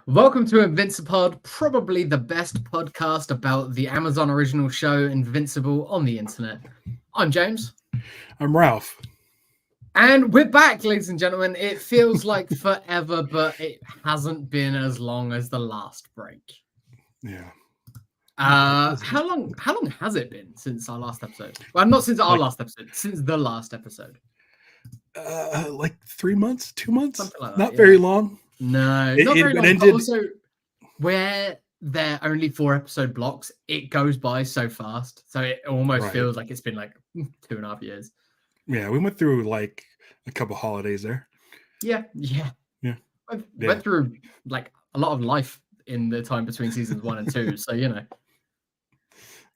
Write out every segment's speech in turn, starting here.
Welcome to Invincipod, probably the best podcast about the Amazon original show Invincible on the internet. I'm James. I'm Ralph. And we're back, ladies and gentlemen. It feels like forever, but it hasn't been as long as the last break. Yeah. How long has it been since our last episode? Well, not since our last episode, since the last episode. Like 3 months, 2 months? Something like that, not very long. No, not very long. Ended... But also, where there are only 4 episode blocks, it goes by so fast. So it almost feels like it's been like 2.5 years. Yeah, we went through like a couple holidays there. Yeah. Went through like a lot of life in the time between seasons 1 and 2. So you know.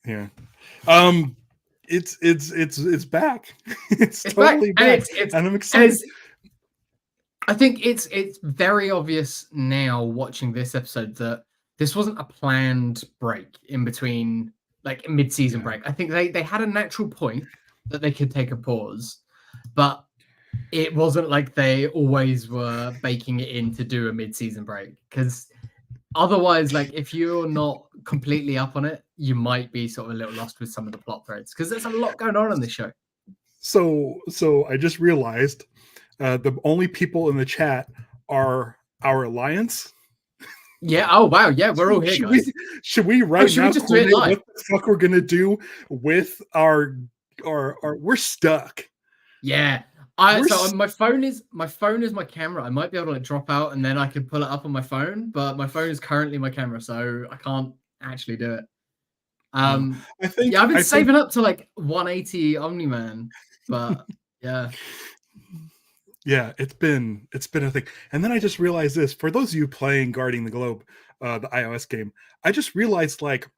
Yeah. It's back. It's totally back. And I'm excited. I think it's very obvious now watching this episode that this wasn't a planned break in between, like mid-season break. I think they had a natural point that they could take a pause, but it wasn't like they always were baking it in to do a mid-season break, because otherwise, like if you're not completely up on it, you might be sort of a little lost with some of the plot threads, because there's a lot going on in this show. So I just realized the only people in the chat are our alliance. Yeah. Oh wow. Yeah, we're all here, guys. Should we right now just do it live? What the fuck we're gonna do with our we're stuck. Yeah. My phone is my camera. I might be able to like drop out and then I can pull it up on my phone, but my phone is currently my camera, so I can't actually do it. I've been saving up to like 180 Omni-Man, but yeah. Yeah, it's been a thing. And then I just realized this, for those of you playing Guarding the Globe, the iOS game, I just realized like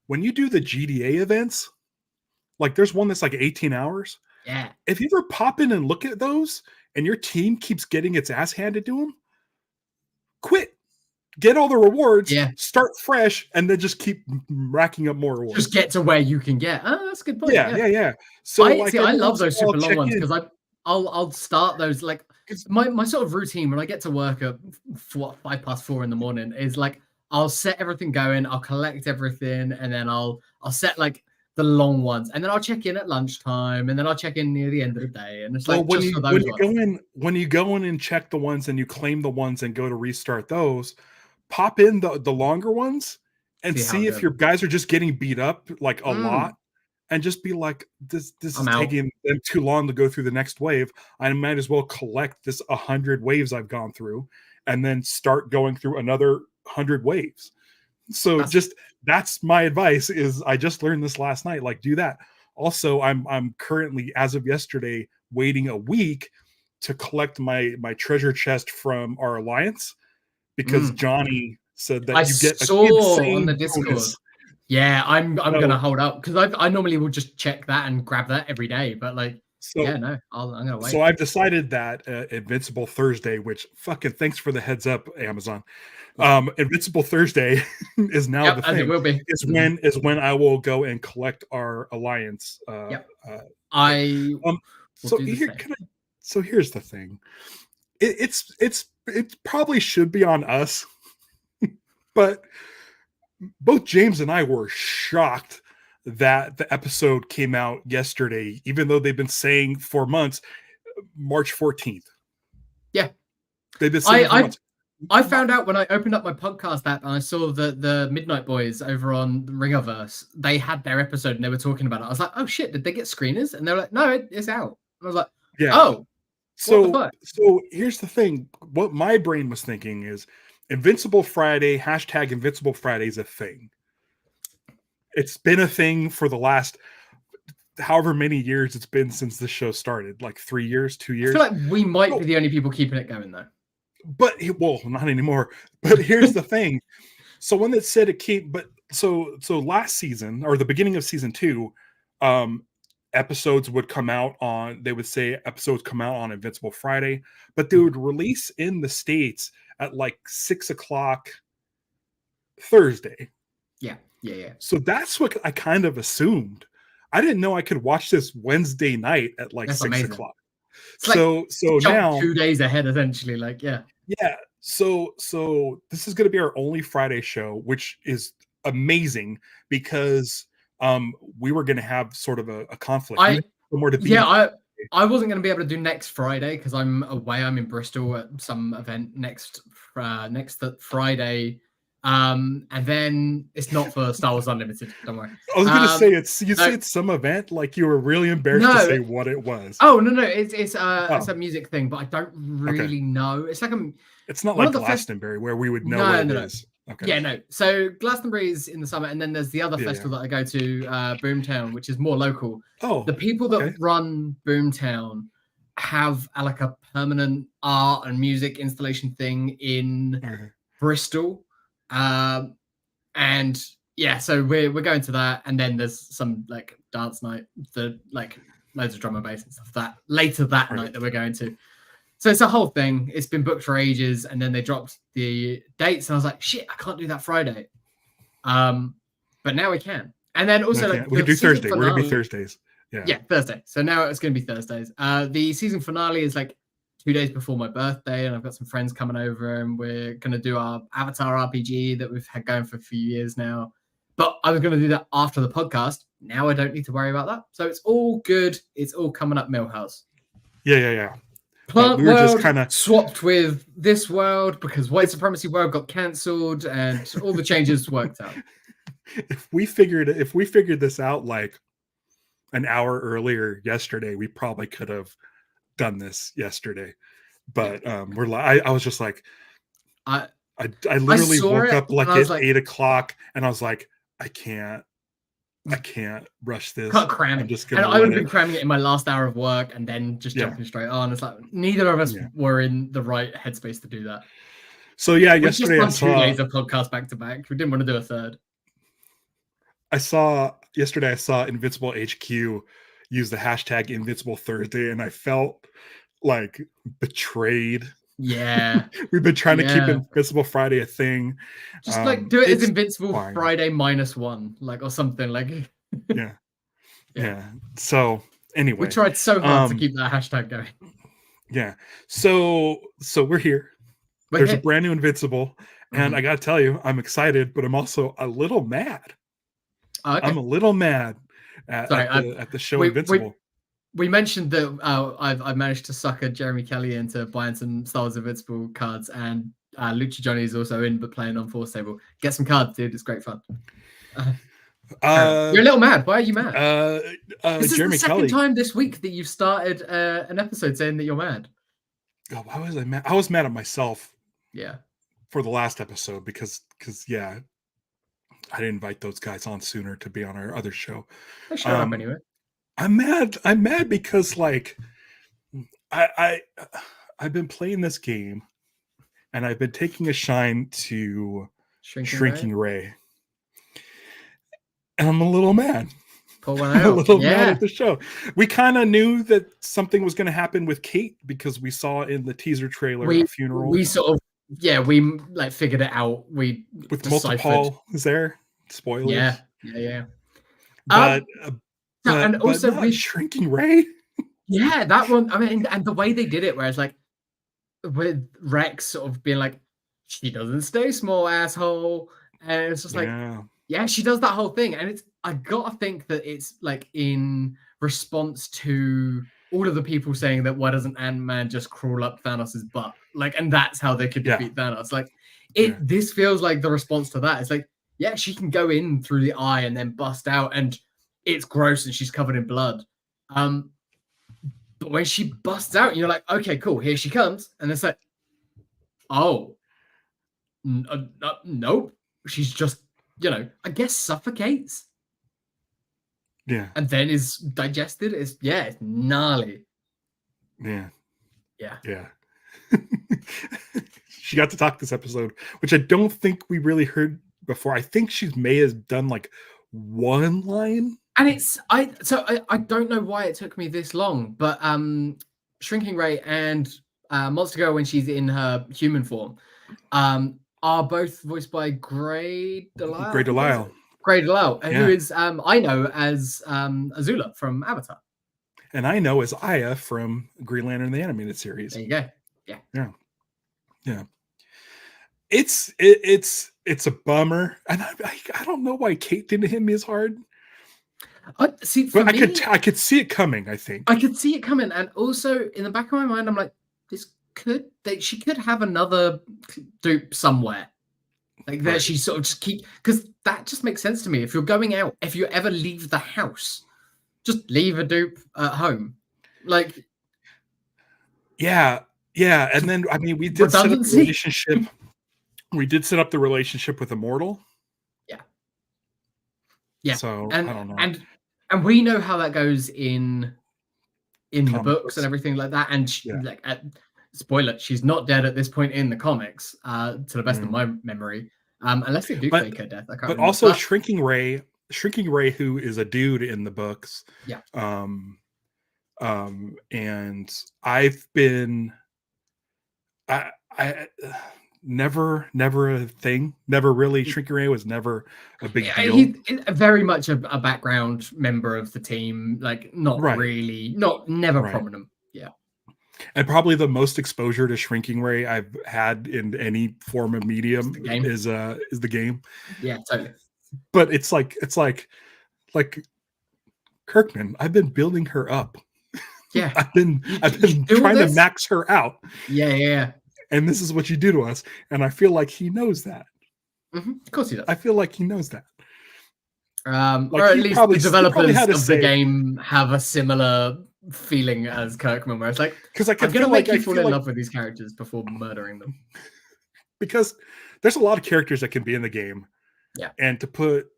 when you do the GDA events, like there's one that's like 18 hours. Yeah. If you ever pop in and look at those and your team keeps getting its ass handed to them, quit. Get all the rewards, start fresh, and then just keep racking up more rewards. Just get to where you can get. Oh, that's a good point. Yeah. So I love those super long ones because I'll start those, like my sort of routine when I get to work at 4:05 in the morning is like I'll set everything going, I'll collect everything, and then I'll set like the long ones, and then I'll check in at lunchtime, and then I'll check in near the end of the day. And it's like when you go in and check the ones and you claim the ones and go to restart those, pop in the longer ones and see if your guys are just getting beat up like a lot. And just be like, this is taking them too long to go through the next wave. I might as well collect this 100 waves I've gone through and then start going through another 100 waves. So that's my advice. Is I just learned this last night. Like, do that. Also, I'm currently, as of yesterday, waiting a week to collect my treasure chest from our alliance, because Johnny said that you get on the Discord. Bonus. Yeah, I'm gonna hold up because I normally will just check that and grab that every day, but like, I'm gonna wait. So I've decided that Invincible Thursday, which fucking thanks for the heads up, Amazon. Invincible Thursday is now the thing. It will be. Is when I will go and collect our alliance. So here's the thing. It probably should be on us, but both James and I were shocked that the episode came out yesterday, even though they've been saying for months, March 14th. Yeah. They've been saying for months. I found out when I opened up my podcast app and I saw the Midnight Boys over on Ringerverse, they had their episode and they were talking about it. I was like, oh shit, did they get screeners? And they were like, no, it's out. And I was like, oh. So here's the thing. What my brain was thinking is Invincible Friday, hashtag Invincible Friday is a thing. It's been a thing for the last however many years it's been since the show started, like 3 years, 2 years. I feel like we might be the only people keeping it going though. But, well, not anymore. But here's the thing. So when it said it came, but so last season, or the beginning of season 2, episodes would come out on, they would say episodes come out on Invincible Friday, but they would release in the States at like 6 o'clock Thursday. Yeah. So that's what I kind of assumed. I didn't know I could watch this Wednesday night at like That's 6 amazing. o'clock. It's like So now 2 days ahead, essentially. Like, yeah. So this is going to be our only Friday show, which is amazing because we were going to have sort of a conflict. Somewhere to be. I wasn't going to be able to do next Friday because I'm away. I'm in Bristol at some event next Friday. And then it's not for Star Wars Unlimited. Don't worry. I was going to say it's some event. Like you were really embarrassed to say what it was. Oh no, it's a music thing, but I don't really know. It's like it's not like Glastonbury where we would know what it is. Okay. Yeah, no. So Glastonbury is in the summer, and then there's the other festival that I go to, Boomtown, which is more local. Oh, the people that run Boomtown have like a permanent art and music installation thing in Bristol, and yeah, so we're going to that, and then there's some like dance night, like loads of drum and bass and stuff that later that night that we're going to. So it's a whole thing. It's been booked for ages, and then they dropped the dates, and I was like, "Shit, I can't do that Friday." But now we can. And then also, we can do Thursday. We're gonna be Thursdays. Yeah, Thursday. So now it's gonna be Thursdays. The season finale is like 2 days before my birthday, and I've got some friends coming over, and we're gonna do our Avatar RPG that we've had going for a few years now. But I was gonna do that after the podcast. Now I don't need to worry about that. So it's all good. It's all coming up Millhouse. Yeah. Plant World just kind of swapped with this world because White Supremacy World got cancelled and all the changes worked out. If we figured this out like an hour earlier yesterday, we probably could have done this yesterday. But I was just like, I literally woke up like at 8 o'clock, and I was like, I can't rush this. Can't cram it. And I would have been cramming it in my last hour of work and then just jumping straight on. It's like neither of us were in the right headspace to do that. So yesterday I saw 2 days of podcast back to back. We didn't want to do a third. Yesterday I saw Invincible HQ use the hashtag Invincible Thursday, and I felt like betrayed. Yeah. We've been trying to keep Invincible Friday a thing. Just like do it as Invincible Friday -1, like, or something like. Yeah. So anyway, we tried so hard to keep that hashtag going. Yeah. So we're here. There's a brand new Invincible, and I gotta tell you, I'm excited, but I'm also a little mad. Okay. I'm a little mad at the show Invincible. We mentioned that I've managed to sucker Jeremy Kelly into buying some Star Wars Invincible cards, and Lucha Johnny is also in, but playing on Force Table. Get some cards, dude. It's great fun. You're a little mad. Why are you mad? This is Jeremy the second time this week that you've started an episode saying that you're mad. Oh, why was I mad? I was mad at myself. Yeah. For the last episode because I didn't invite those guys on sooner to be on our other show. I showed up anyway. I'm mad because like I've been playing this game, and I've been taking a shine to Shrinking Ray. And I'm a little mad. Pull one out. A little mad at the show. We kind of knew that something was going to happen with Kate because we saw in the teaser trailer a funeral. We sort of we like figured it out. We with multiple is there spoilers? Yeah. But and also with Shrinking Ray. Yeah, that one. I mean, and the way they did it, where it's like with Rex sort of being like, "She doesn't stay small, asshole," and it's just like, yeah, she does that whole thing, and I gotta think that it's like in response to all of the people saying that why doesn't Ant-Man just crawl up Thanos' butt, like, and that's how they could defeat Thanos. Like, this feels like the response to that. It's like, yeah, she can go in through the eye and then bust out, and it's gross, and she's covered in blood. But when she busts out, you're like, okay, cool, here she comes, and it's like, oh, nope, she's just, I guess suffocates. Yeah. And then is digested. It's gnarly. Yeah. She got to talk this episode, which I don't think we really heard before. I think she may have done like one line. And I don't know why it took me this long, but Shrinking Ray and Monster Girl when she's in her human form are both voiced by Gray Delisle. Great Delisle. Gray Delisle, who is I know as Azula from Avatar. And I know as Aya from Green Lantern the Animated Series. There you go. Yeah. It's a bummer, and I don't know why Kate didn't hit me as hard. See, but I could see it coming. I think I could see it coming, and also in the back of my mind, I'm like, she could have another dupe somewhere, like that. She sort of just because that just makes sense to me. If you're going out, if you ever leave the house, just leave a dupe at home, like. Yeah, and then I mean, we did set up the relationship. We did set up the relationship with Immortal. Yeah. So and, I don't know. And we know how that goes in the books and everything like that. And spoiler, she's not dead at this point in the comics, to the best of my memory. Unless they do fake her death. I can't remember. Also Shrinking Ray, who is a dude in the books. Yeah. And I've been I never a thing. Never really. Shrinking Ray was never a big deal. He's very much a background member of the team, like not really, never prominent. Yeah. And probably the most exposure to Shrinking Ray I've had in any form of medium is the game. Yeah, totally. But it's like Kirkman, I've been building her up. Yeah. I've been trying to max her out. Yeah. And this is what you do to us. And I feel like he knows that. Mm-hmm. Of course he does. I feel like he knows that. Or at least the developers of the game have a similar feeling as Kirkman, where it's like, because I'm going to make you fall in love with these characters before murdering them. Because there's a lot of characters that can be in the game. Yeah. And to put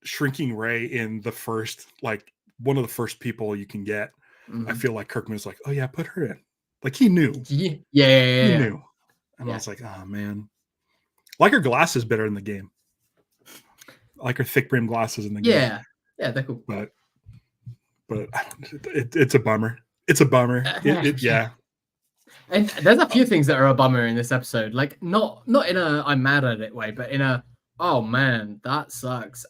Shrinking Ray in the first, like one of the first people you can get, I feel like Kirkman's like, oh yeah, put her in. Like he knew. Yeah. He knew. And I was like, oh man. Like her glasses better in the game. Like her thick brim glasses in the game. Yeah, they're cool. But it's a bummer. It's a bummer. Yeah. And there's a few things that are a bummer in this episode. Like not in a I'm mad at it way, but in a oh man, that sucks.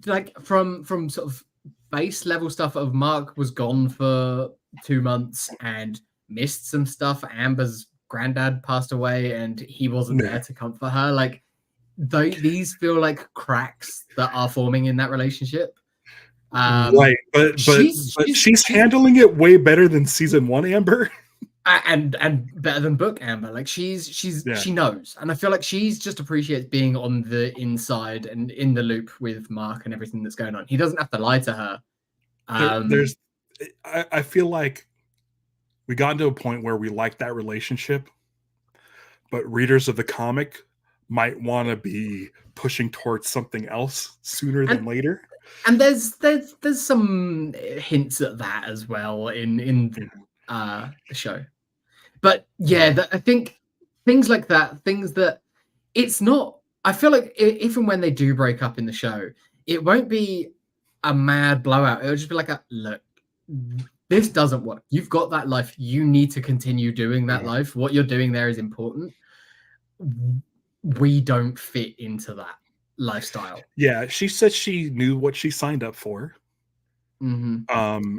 Like from sort of base level stuff of Mark was gone for 2 months and missed some stuff. Amber's granddad passed away and he wasn't there to comfort her. Like these feel like cracks that are forming in that relationship. Right, but she's handling it way better than season 1 Amber. And better than book Amber. Like she knows, and I feel like she's just appreciates being on the inside and in the loop with Mark and everything that's going on. He doesn't have to lie to her. I feel like we got to a point where we like that relationship, but readers of the comic might want to be pushing towards something else sooner than later. And there's some hints at that as well in the show. But I think things like that, things that it's not. I feel like even when they do break up in the show, it won't be a mad blowout. It'll just be like look, this doesn't work. You've got that life. You need to continue doing that life. What you're doing there is important. We don't fit into that lifestyle. Yeah, she said she knew what she signed up for.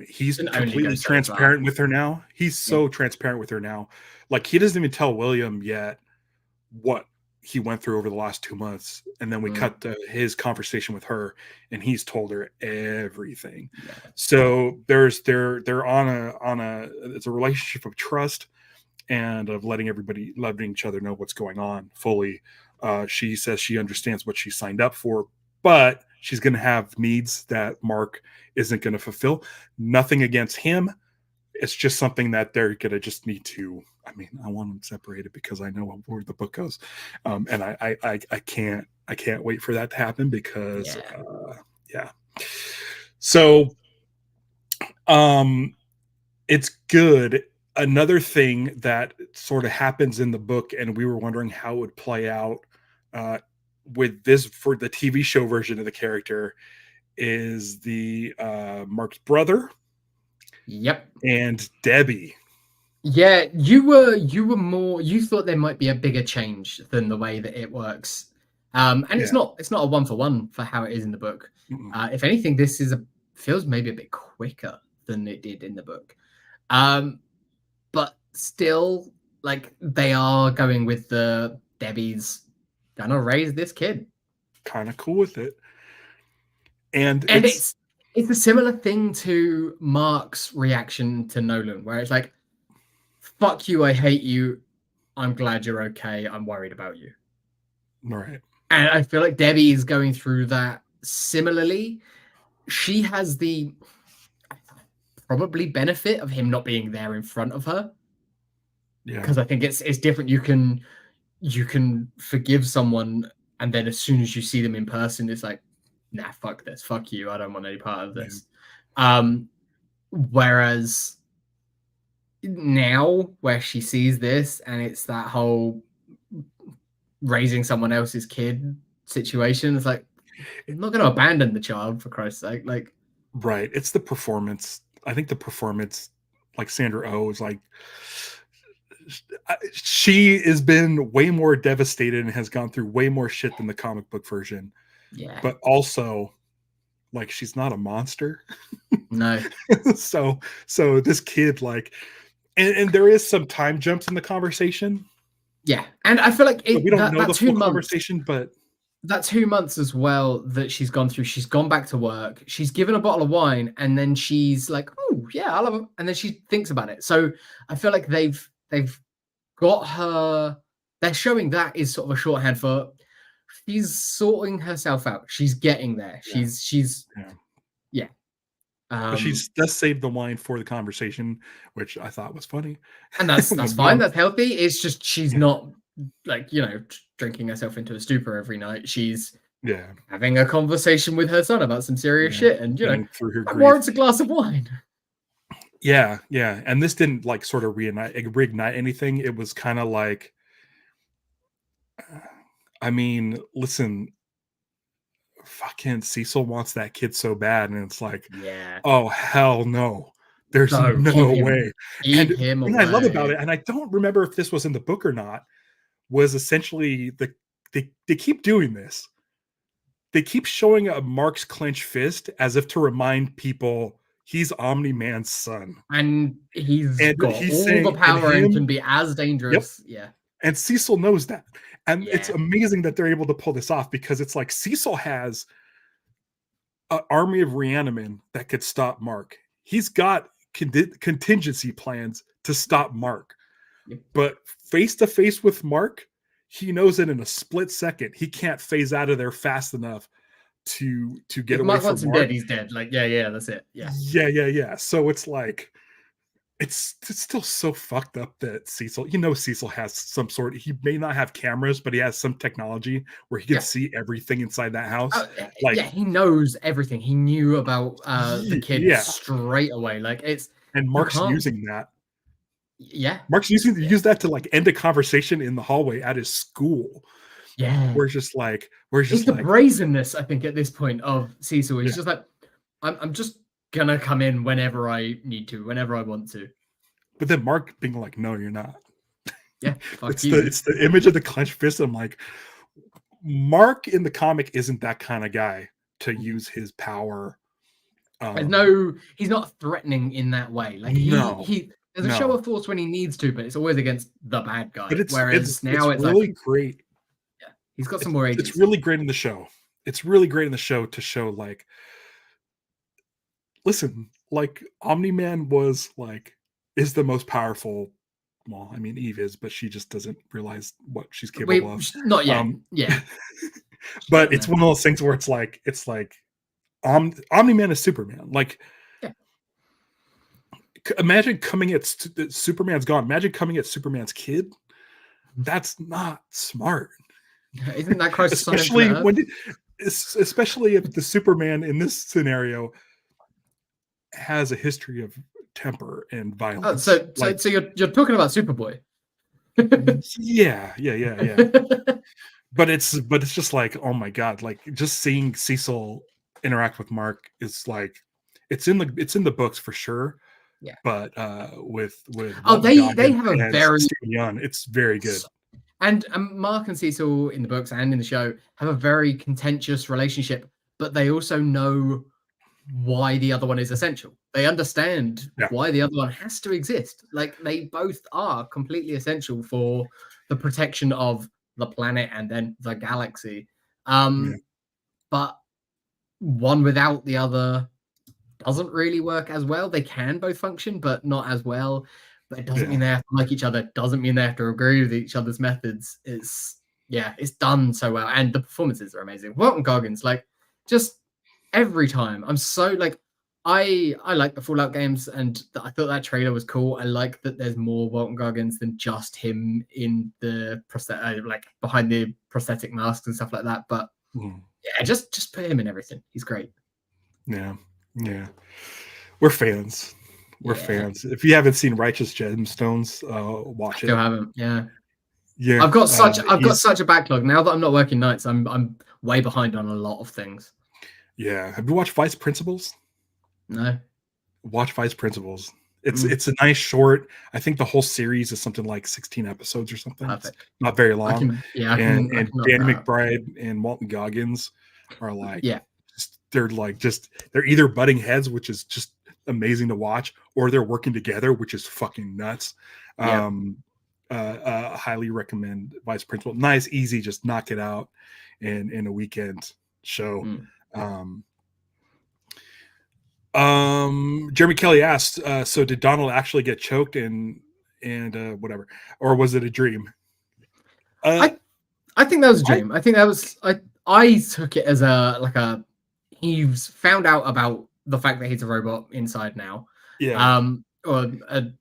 He's completely transparent with her now. He's so transparent with her now. Like he doesn't even tell William yet what he went through over the last 2 months, and then we cut to his conversation with her, and he's told her everything. So they're on a it's a relationship of trust and of letting each other know what's going on fully. She says she understands what she signed up for, but she's going to have needs that Mark isn't going to fulfill. Nothing against him. It's just something that they're going to just need to. I mean, I want them separated because I know where the book goes, and I can't wait for that to happen because So, it's good. Another thing that sort of happens in the book, and we were wondering how it would play out with this for the TV show version of the character is the Mark's brother. Yep. And Debbie. Yeah, you thought there might be a bigger change than the way that it works. And it's not a 1-for-1 for how it is in the book. If anything, this feels maybe a bit quicker than it did in the book. But still, like, they are going with the Debbie's gonna raise this kid. Kind of cool with it. And it's a similar thing to Mark's reaction to Nolan, where it's like, fuck you, I hate you, I'm glad you're okay, I'm worried about you. Right. And I feel like Debbie is going through that similarly. She has the probably benefit of him not being there in front of her. Yeah. Because I think it's different. You can forgive someone, and then as soon as you see them in person, it's like, nah, fuck this, fuck you, I don't want any part of this. Whereas now, where she sees this, and it's that whole raising someone else's kid situation, it's like, I'm not going to abandon the child, for Christ's sake. Like, right, it's the performance. I think the performance, like Sandra Oh, is like, she has been way more devastated and has gone through way more shit than the comic book version. Yeah, but also, like, she's not a monster. No. so this kid, like, and there is some time jumps in the conversation. Yeah, and I feel like we don't know the full conversation, but that 2 months as well that she's gone through. She's gone back to work. She's given a bottle of wine, and then she's like, "Oh yeah, I love it." And then she thinks about it. So I feel like they've got her. They're showing that is sort of a shorthand for she's sorting herself out. She's getting there. Yeah. She's yeah. But she does save the wine for the conversation, which I thought was funny. And that's fine. That's healthy. It's just she's not, like, drinking herself into a stupor every night. She's having a conversation with her son about some serious shit, and through her that warrants a glass of wine. Yeah. And this didn't, like, sort of reignite anything. It was kind of like, I mean, listen, fucking Cecil wants that kid so bad, and it's like, oh hell no, there's no way. And the thing I love about it, and I don't remember if this was in the book or not, was essentially they keep doing this. They keep showing a Mark's clenched fist as if to remind people he's Omni-Man's son, and he's got all the power and can be as dangerous. Yeah. And Cecil knows that. And it's amazing that they're able to pull this off, because it's like Cecil has an army of Reanimen that could stop Mark. He's got contingency plans to stop Mark. But face to face with Mark, he knows that in a split second, he can't phase out of there fast enough to get away from Mark. Dead, he's dead. Like, yeah, that's it. Yeah. So it's like, it's still so fucked up that Cecil has some sort of, he may not have cameras, but he has some technology where he can see everything inside that house. He knows everything. He knew about the kid straight away. Like, and Mark's using that. Yeah. Mark's use that to, like, end a conversation in the hallway at his school. Yeah. We're just it's the brazenness, I think, at this point of Cecil. He's just like, I'm just gonna come in whenever I need to, whenever I want to. But then Mark being like, no, you're not. Yeah, it's the image of the clenched fist. I'm like, Mark in the comic isn't that kind of guy to use his power. He's not threatening in that way. Like, there's a show of force when he needs to, but it's always against the bad guy. But it's really like, great. Yeah, he's got some more agency. It's really great in the show. It's really great in the show to show, like, listen, like, Omni-Man is the most powerful. Well, I mean, Eve is, but she just doesn't realize what she's capable of. Not yet. Yeah. But it's one of those things where it's like Omni-Man is Superman. Like, imagine coming at Superman's gone. Imagine coming at Superman's kid. That's not smart. Isn't that close? especially if the Superman in this scenario has a history of temper and violence. So you're talking about Superboy. yeah. but it's just like, oh my god, like just seeing Cecil interact with Mark is like, it's in the books for sure. Yeah. But with Oh, Walton they Goggins have a and very Stephen Young, it's very good. and Mark and Cecil in the books and in the show have a very contentious relationship, but they also know why the other one is essential. They understand Yeah. why the other one has to exist. Like they both are completely essential for the protection of the planet and then the galaxy. Yeah. But one without the other doesn't really work as well. They can both function, but not as well. But it doesn't mean they have to like each other. Doesn't mean they have to agree with each other's methods. It's done so well, and the performances are amazing. Walton Goggins, like, just every time. I'm so like, I like the Fallout games, and I thought that trailer was cool. I like that there's more Walton Goggins than just him in the like behind the prosthetic masks and stuff like that. But yeah, just put him in everything. He's great. Yeah. We're fans. We're fans. If you haven't seen Righteous Gemstones, watch Still it. haven't. Yeah. Yeah. I've got such a backlog now that I'm not working nights. I'm way behind on a lot of things. Yeah. Have you watched Vice Principals? No. Watch Vice Principals. It's a nice short. I think the whole series is something like 16 episodes or something. Perfect. It's not very long. I can Danny McBride and Walton Goggins are like, yeah. They're either butting heads, which is just amazing to watch, or they're working together, which is fucking nuts. Yeah. Highly recommend Vice Principal. Nice, easy, just knock it out in a weekend show. Jeremy Kelly asked, so did Donald actually get choked and whatever, or was it a dream? I think that was a dream. I think that was I took it as he's found out about the fact that he's a robot inside now. Yeah. Or an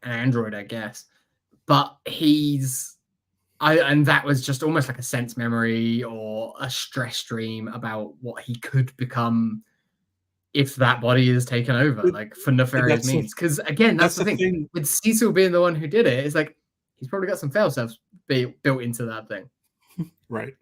android, I guess. But and that was just almost like a sense memory or a stress dream about what he could become if that body is taken over, like for nefarious means. Because again, that's the thing. With Cecil being the one who did it, it's like he's probably got some fail-safes built into that thing. Right.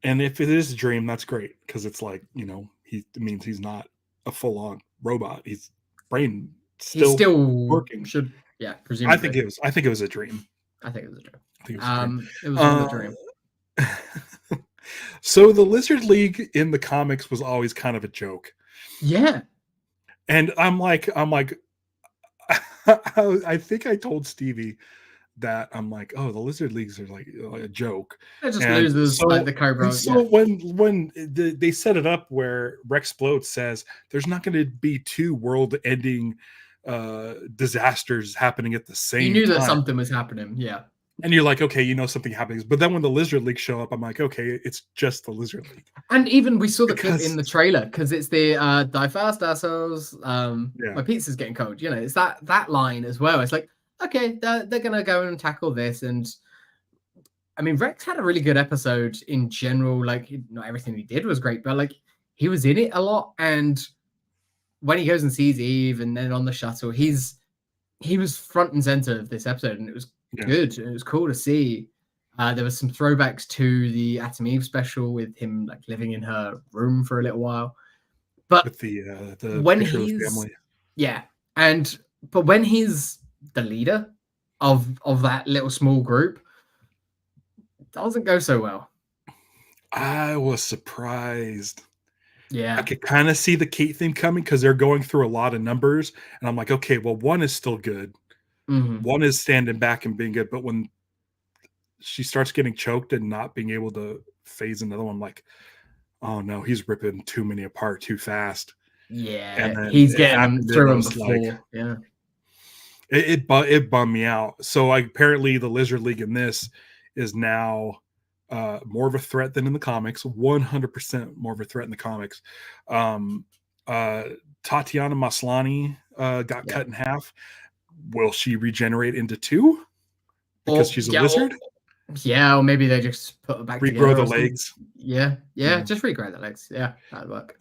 And if it is a dream, that's great, because it's like, it means he's not a full-on robot. His brain still working. Presumably. I think it was a dream. I think it was a dream. It was a dream. So the Lizard League in the comics was always kind of a joke. Yeah. And I'm like, I think I told Stevie that I'm like, oh, the Lizard Leagues are like a joke. They're just losers, like the Cobras. So when they set it up where Rexplode says there's not going to be two world-ending disasters happening at the same time. You knew that something was happening, yeah. And you're like, okay, something happens. But then when the Lizard League show up, I'm like, okay, it's just the Lizard League. And even we saw the clip in the trailer, because it's the die fast assholes. My pizza's getting cold. It's that line as well. It's like, okay, they're gonna go and tackle this. And I mean, Rex had a really good episode in general. Like, not everything he did was great, but like he was in it a lot. And when he goes and sees Eve and then on the shuttle, he was front and center of this episode, and it was good. It was cool to see. There was some throwbacks to the Atom Eve special with him like living in her room for a little while. But with the when picture of his family. But when he's the leader of that little small group, it doesn't go so well. I was surprised. Yeah. I could kind of see the Kate thing coming, because they're going through a lot of numbers, and I'm like, okay, well, one is still good. One is standing back and being good, but when she starts getting choked and not being able to phase another one, I'm like, oh no, he's ripping too many apart too fast. Yeah, and he's getting them through them before. Like, yeah, it bummed me out. So apparently the Lizard League in this is now more of a threat than in the comics. 100% more of a threat in the comics. Tatiana Maslany got cut in half. Will she regenerate into two because she's a lizard? Or maybe they just put her back regrow together. The legs. Yeah, just regrow the legs. Yeah, that'd work.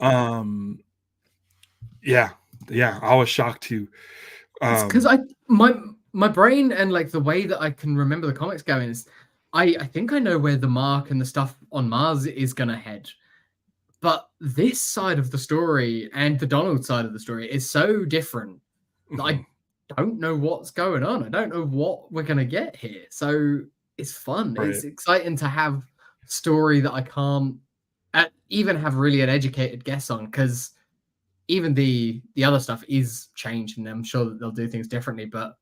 Yeah, I was shocked too. Because my brain and like the way that I can remember the comics going is I think I know where the Mark and the stuff on Mars is going to head. But this side of the story and the Donald side of the story is so different that I don't know what's going on. I don't know what we're going to get here. So it's fun. Right. It's exciting to have story that I can't even have really an educated guess on, because even the other stuff is changed, and I'm sure that they'll do things differently. But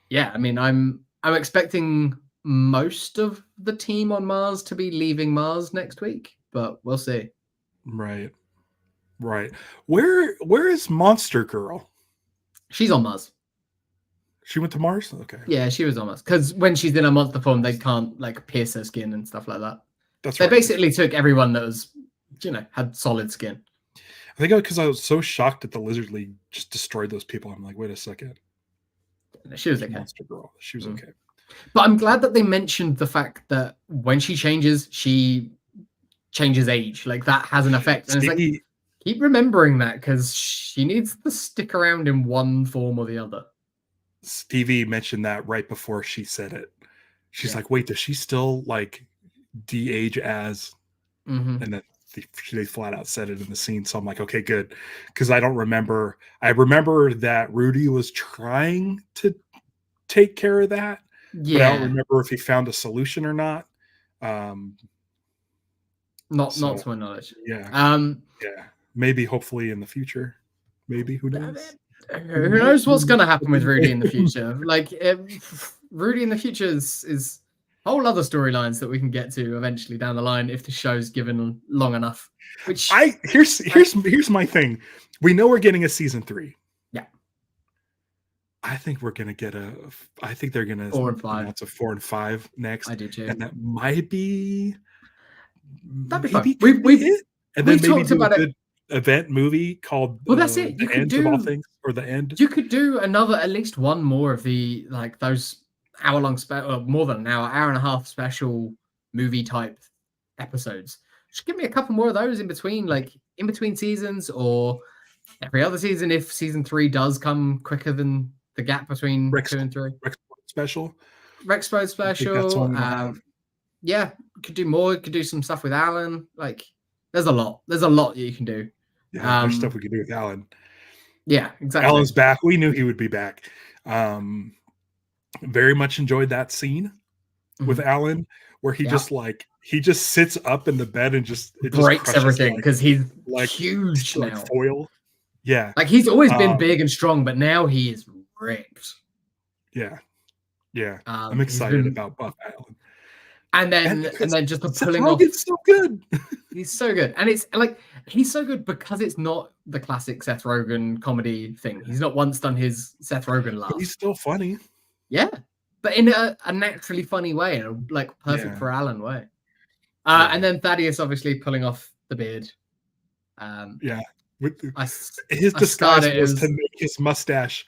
yeah, I mean, I'm expecting most of the team on Mars to be leaving Mars next week, but we'll see. Right. Where is Monster Girl? She's on Mars. She went to Mars? Okay. Yeah, she was on Mars. Because when she's in a monster form, they can't like pierce her skin and stuff like that. They basically took everyone that was, had solid skin. I think because I was so shocked that the Lizard League just destroyed those people. I'm like, wait a second. She was okay. Monster Girl. She was okay. But I'm glad that they mentioned the fact that when she changes age. Like, that has an effect. And it's like, keep remembering that, because she needs to stick around in one form or the other. Stevie mentioned that right before she said it. She's like, wait, does she still like de-age as? And then they flat out said it in the scene. So I'm like, okay, good. Because I don't remember. I remember that Rudy was trying to take care of that. Yeah. But I don't remember if he found a solution or not. Not to my knowledge. Yeah. Yeah. Maybe, hopefully in the future. Maybe, who knows? Who knows what's going to happen with Rudy in the future? Like, Rudy in the future is whole other storylines that we can get to eventually down the line if the show's given long enough. Which here's my thing. We know we're getting a season 3. Yeah. I think we're gonna get I think they're gonna 4 and 5. That's a 4 and 5 next. I do too. And that might be that'd be fun. We've talked about a good event movie called that's it. The End of All Things, or The End. You could do at least one more of the those hour-long more than an hour and a half special movie type episodes. Just give me a couple more of those in between seasons, or every other season if season 3 does come quicker than the gap between 2 and 3. Rexpod special. Yeah, could do more. Could do some stuff with Alan. Like, there's a lot that you can do. Yeah, there's stuff we could do with Alan. Yeah, exactly. Alan's back. We knew he would be back. Very much enjoyed that scene with Alan, where he just sits up in the bed and it breaks just everything, because he's like huge now. Like foil. Yeah. Like, he's always been big and strong, but now he is ripped. Yeah. Yeah. I'm excited about Buff Alan. And then just the pulling off. It's so good. He's so good. And it's like, he's so good because it's not the classic Seth Rogen comedy thing. He's not once done his Seth Rogen laugh. But he's still funny. Yeah. But in a naturally funny way, and perfect for Alan way. And then Thaddeus obviously pulling off the beard. His disguise was to make his mustache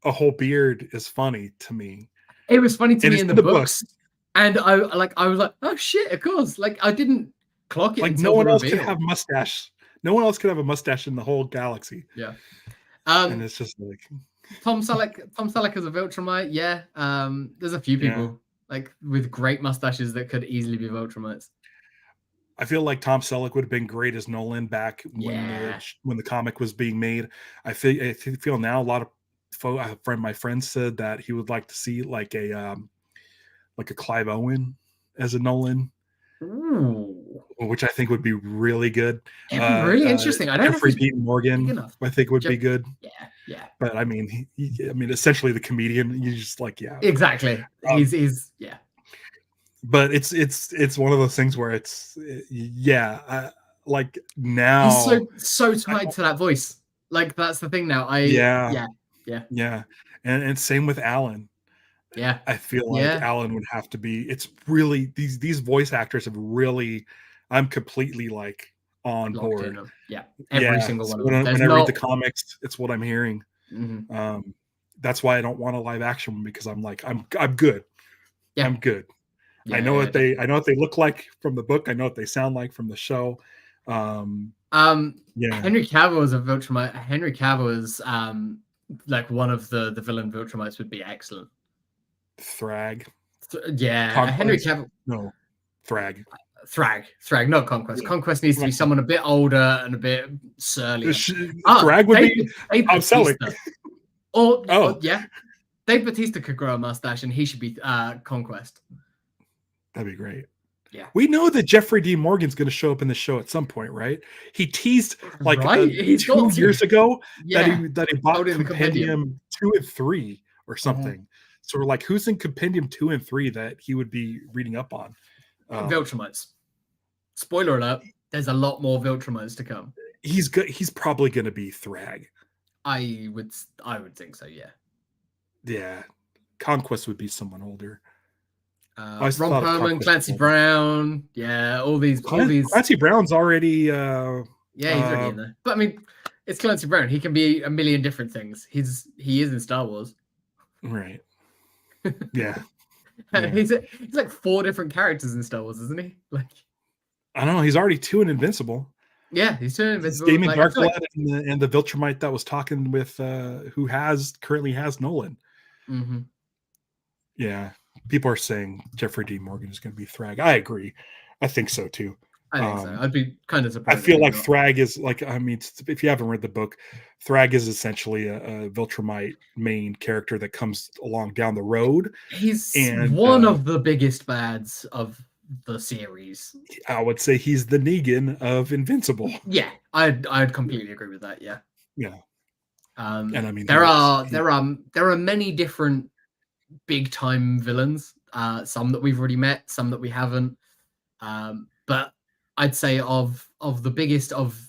a whole beard is funny to me. It was funny to me in the books. And I was like, oh shit, of course. Like, I didn't clock it. Like, no one else could have mustache. No one else could have a mustache in the whole galaxy. Yeah. And it's just like Tom Selleck as a Viltrumite. Yeah. There's a few people with great mustaches that could easily be Viltrumites. I feel like Tom Selleck would have been great as Nolan back when the comic was being made. I feel now a lot of my friends said that he would like to see like a Clive Owen as a Nolan. Ooh. Which I think would be really good. Really interesting. I don't know. Jeffrey Dean Morgan, I think would be good. Yeah. But I mean, essentially the comedian. You just exactly. He's. But it's one of those things where it's like now he's so tied to that voice. Like, that's the thing now. And same with Alan. Yeah, I feel like Alan would have to be. It's really these voice actors have really. I'm completely on board. Every single one of them. When I read the comics, it's what I'm hearing. Mm-hmm. That's why I don't want a live action one, because I'm like I'm good. Yeah. I'm good. I know what they look like from the book. I know what they sound like from the show. Henry Cavill is a Viltrumite. Henry Cavill is one of the villain Viltrumites would be excellent. Thrag. Yeah, Henry Conquest? Cavill. No, Thrag. Thrag, not Conquest. Yeah. Conquest needs to be someone a bit older and a bit surlier. Thrag would be Dave Tom Selleck. Bautista. Or Oh, yeah, Dave Bautista could grow a mustache and he should be Conquest. that'd be great. Yeah, we know that Jeffrey D. Morgan's going to show up in the show at some point, right? He teased like He's 2 years ago that he bought Compendium 2 and 3 or something. So we're like, who's in Compendium 2 and 3 that he would be reading up on? Viltrumites. Spoiler alert: there's a lot more Viltrumites to come. He's good. He's probably going to be Thrag. I would think so. Yeah. Yeah, Conquest would be someone older. Ron Perlman, Clancy Brown, all these. Clancy Brown's already. He's already in there. But I mean, it's Clancy Brown. He can be a million different things. He is in Star Wars. Right. Yeah. He's like 4 different characters in Star Wars, isn't he? Like, I don't know. He's already 2 in Invincible. Yeah, he's 2 in Invincible. Damon Darkblood and the Viltrumite that was talking with who currently has Nolan. Mm-hmm. Yeah, people are saying Jeffrey D. Morgan is going to be Thrag. I agree. I think so too. I think so. I'd be kind of surprised. I feel like Thrag is like, I mean, if you haven't read the book, Thrag is essentially a Viltrumite main character that comes along down the road. He's one of the biggest bads of the series. I would say he's the Negan of Invincible. Yeah, I'd completely agree with that. Yeah. Yeah. And I mean, there are many different big time villains. Some that we've already met, some that we haven't. But I'd say of the biggest of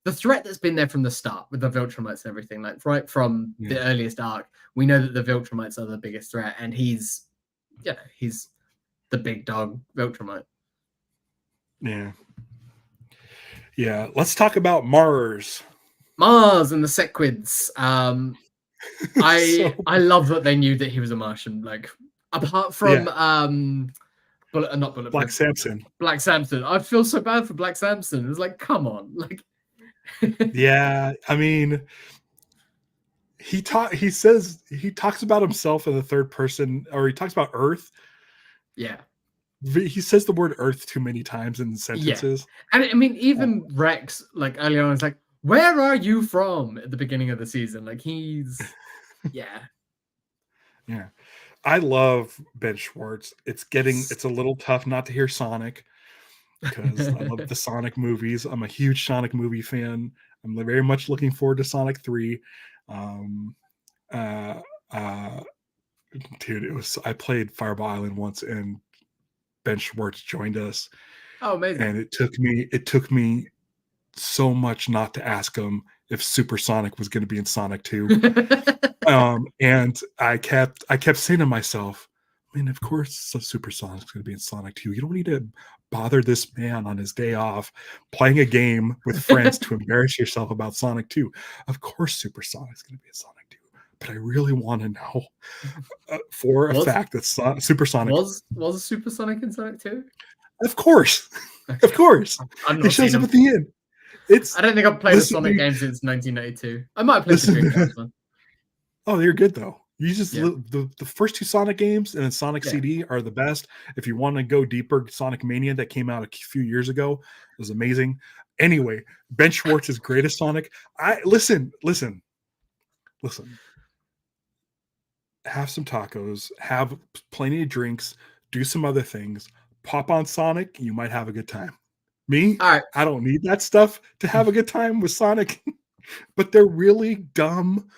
the threat that's been there from the start with the Viltrumites and everything, like right from the earliest arc, we know that the Viltrumites are the biggest threat, and he's the big dog Viltrumite. Yeah. Yeah. Let's talk about Mars and the Sequids. I love that they knew that he was a Martian. Like, apart from not Bullet. Black Samson. Black Samson. I feel so bad for Black Samson. It was like, come on, like. Yeah, I mean, he talks about himself in the third person, or he talks about Earth. Yeah. He says the word Earth too many times in sentences. Yeah. And I mean, even Rex, like earlier on, is like, "Where are you from?" at the beginning of the season. Like, he's yeah. I love Ben Schwartz. It's a little tough not to hear Sonic, because I love the Sonic movies. I'm a huge Sonic movie fan. I'm very much looking forward to Sonic 3. Dude, I played Fireball Island once, and Ben Schwartz joined us. Oh, amazing. And it took me so much not to ask him if Supersonic was going to be in Sonic 2. And I kept saying to myself, I mean, of course Supersonic's going to be in Sonic 2. You don't need to bother this man on his day off playing a game with friends to embarrass yourself about Sonic 2. Of course Supersonic's going to be in Sonic 2. But I really want to know for a fact that Supersonic was Supersonic in Sonic 2? Of course. Okay. Of course. It shows up at the end. I don't think I've played a Sonic game since 1992. I might have played the Dreamcast one. Oh, they're good though. You just the first 2 Sonic games and then Sonic CD are the best. If you want to go deeper, Sonic Mania that came out a few years ago was amazing. Anyway, Ben Schwartz's greatest Sonic. Listen. Have some tacos, have plenty of drinks, do some other things, pop on Sonic, you might have a good time. Me, all right. I don't need that stuff to have a good time with Sonic, but they're really dumb.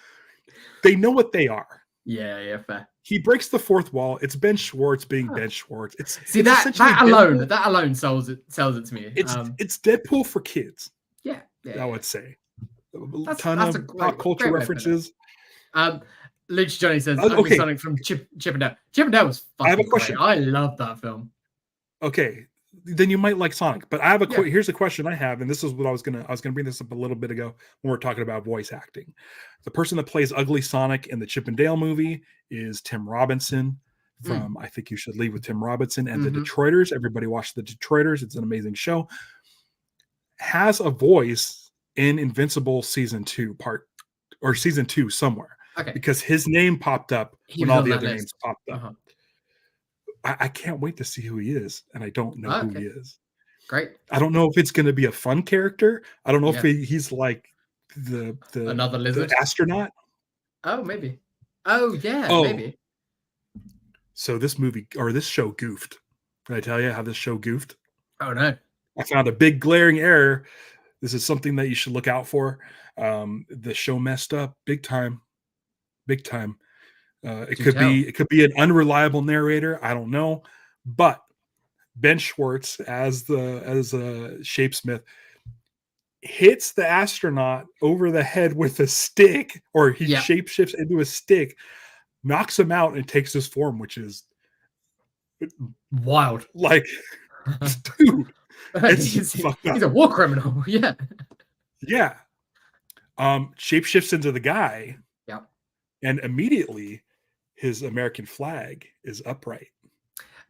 They know what they are. Yeah, fair. He breaks the fourth wall. It's Ben Schwartz being Ben Schwartz. That alone sells it to me. It's Deadpool for kids. Yeah. I would say. A ton of pop culture references. Luch Johnny says, okay. Sonic from Chip and Dale. Chip and Dale was fucking I have a question. Great. I love that film. Okay, then you might like Sonic. But I have here's a question I have, and this is what I was gonna bring this up a little bit ago when we're talking about voice acting. The person that plays Ugly Sonic in the Chip and Dale movie is Tim Robinson from I Think You Should Leave with Tim Robinson and the Detroiters. Everybody watch the Detroiters. It's an amazing show. Has a voice in Invincible season 2 somewhere. Okay. Because his name popped up when all the other names popped up. I can't wait to see who he is, and I don't know who he is. Great. I don't know if it's going to be a fun character. I don't know if Yeah. he's like the Another lizard astronaut. Oh, maybe. Oh, yeah, Oh, maybe. so this movie or this show goofed. Can I tell you how this show goofed? Oh no. I found a big glaring error. This is something that you should look out for. The show messed up big time, big time. It Do could tell. be an unreliable narrator. I don't know, but Ben Schwartz as Shapesmith hits the astronaut over the head with a stick, or he shapeshifts into a stick, knocks him out, and takes his form, which is wild. Like, dude, he's a war criminal. Yeah. Yeah. Shapeshifts into the guy. Yeah. And immediately his American flag is upright.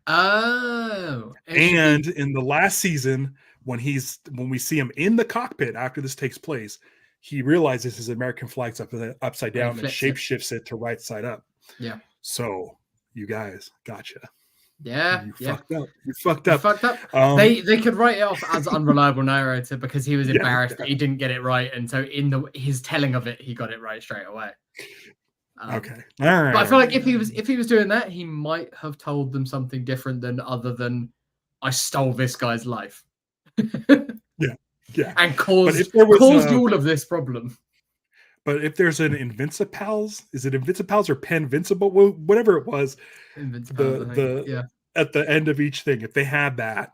Oh. And in the last season, when we see him in the cockpit after this takes place, he realizes his American flag's upside down and shapeshifts it to right side up. Yeah. So you guys, gotcha. Yeah. You fucked up. You fucked up. They could write it off as unreliable narrator because he was embarrassed that he didn't get it right, and so in his telling of it, he got it right straight away. Okay. All right. But I feel like if he was doing that, he might have told them something different other than I stole this guy's life. Yeah. And caused all of this problem. But if there's an Invincipals, is it Invincipals or Penvincible? Whatever it was, at the end of each thing, if they had that,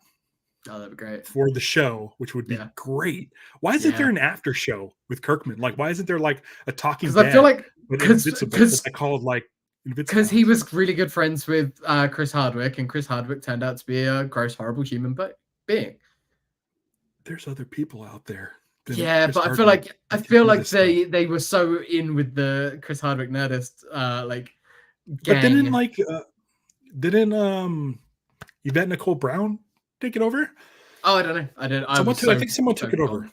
that'd be great for the show, which would be great. Why isn't there an after show with Kirkman? Like, why isn't there like a talking? Because I feel like because I called like because he was really good friends with Chris Hardwick, and Chris Hardwick turned out to be a gross, horrible human being. There's other people out there. Yeah, but I feel like they were so in with the Chris Hardwick Nerdist like gang. But didn't Yvette Nicole Brown take it over? Oh, I don't know. I think someone took it over.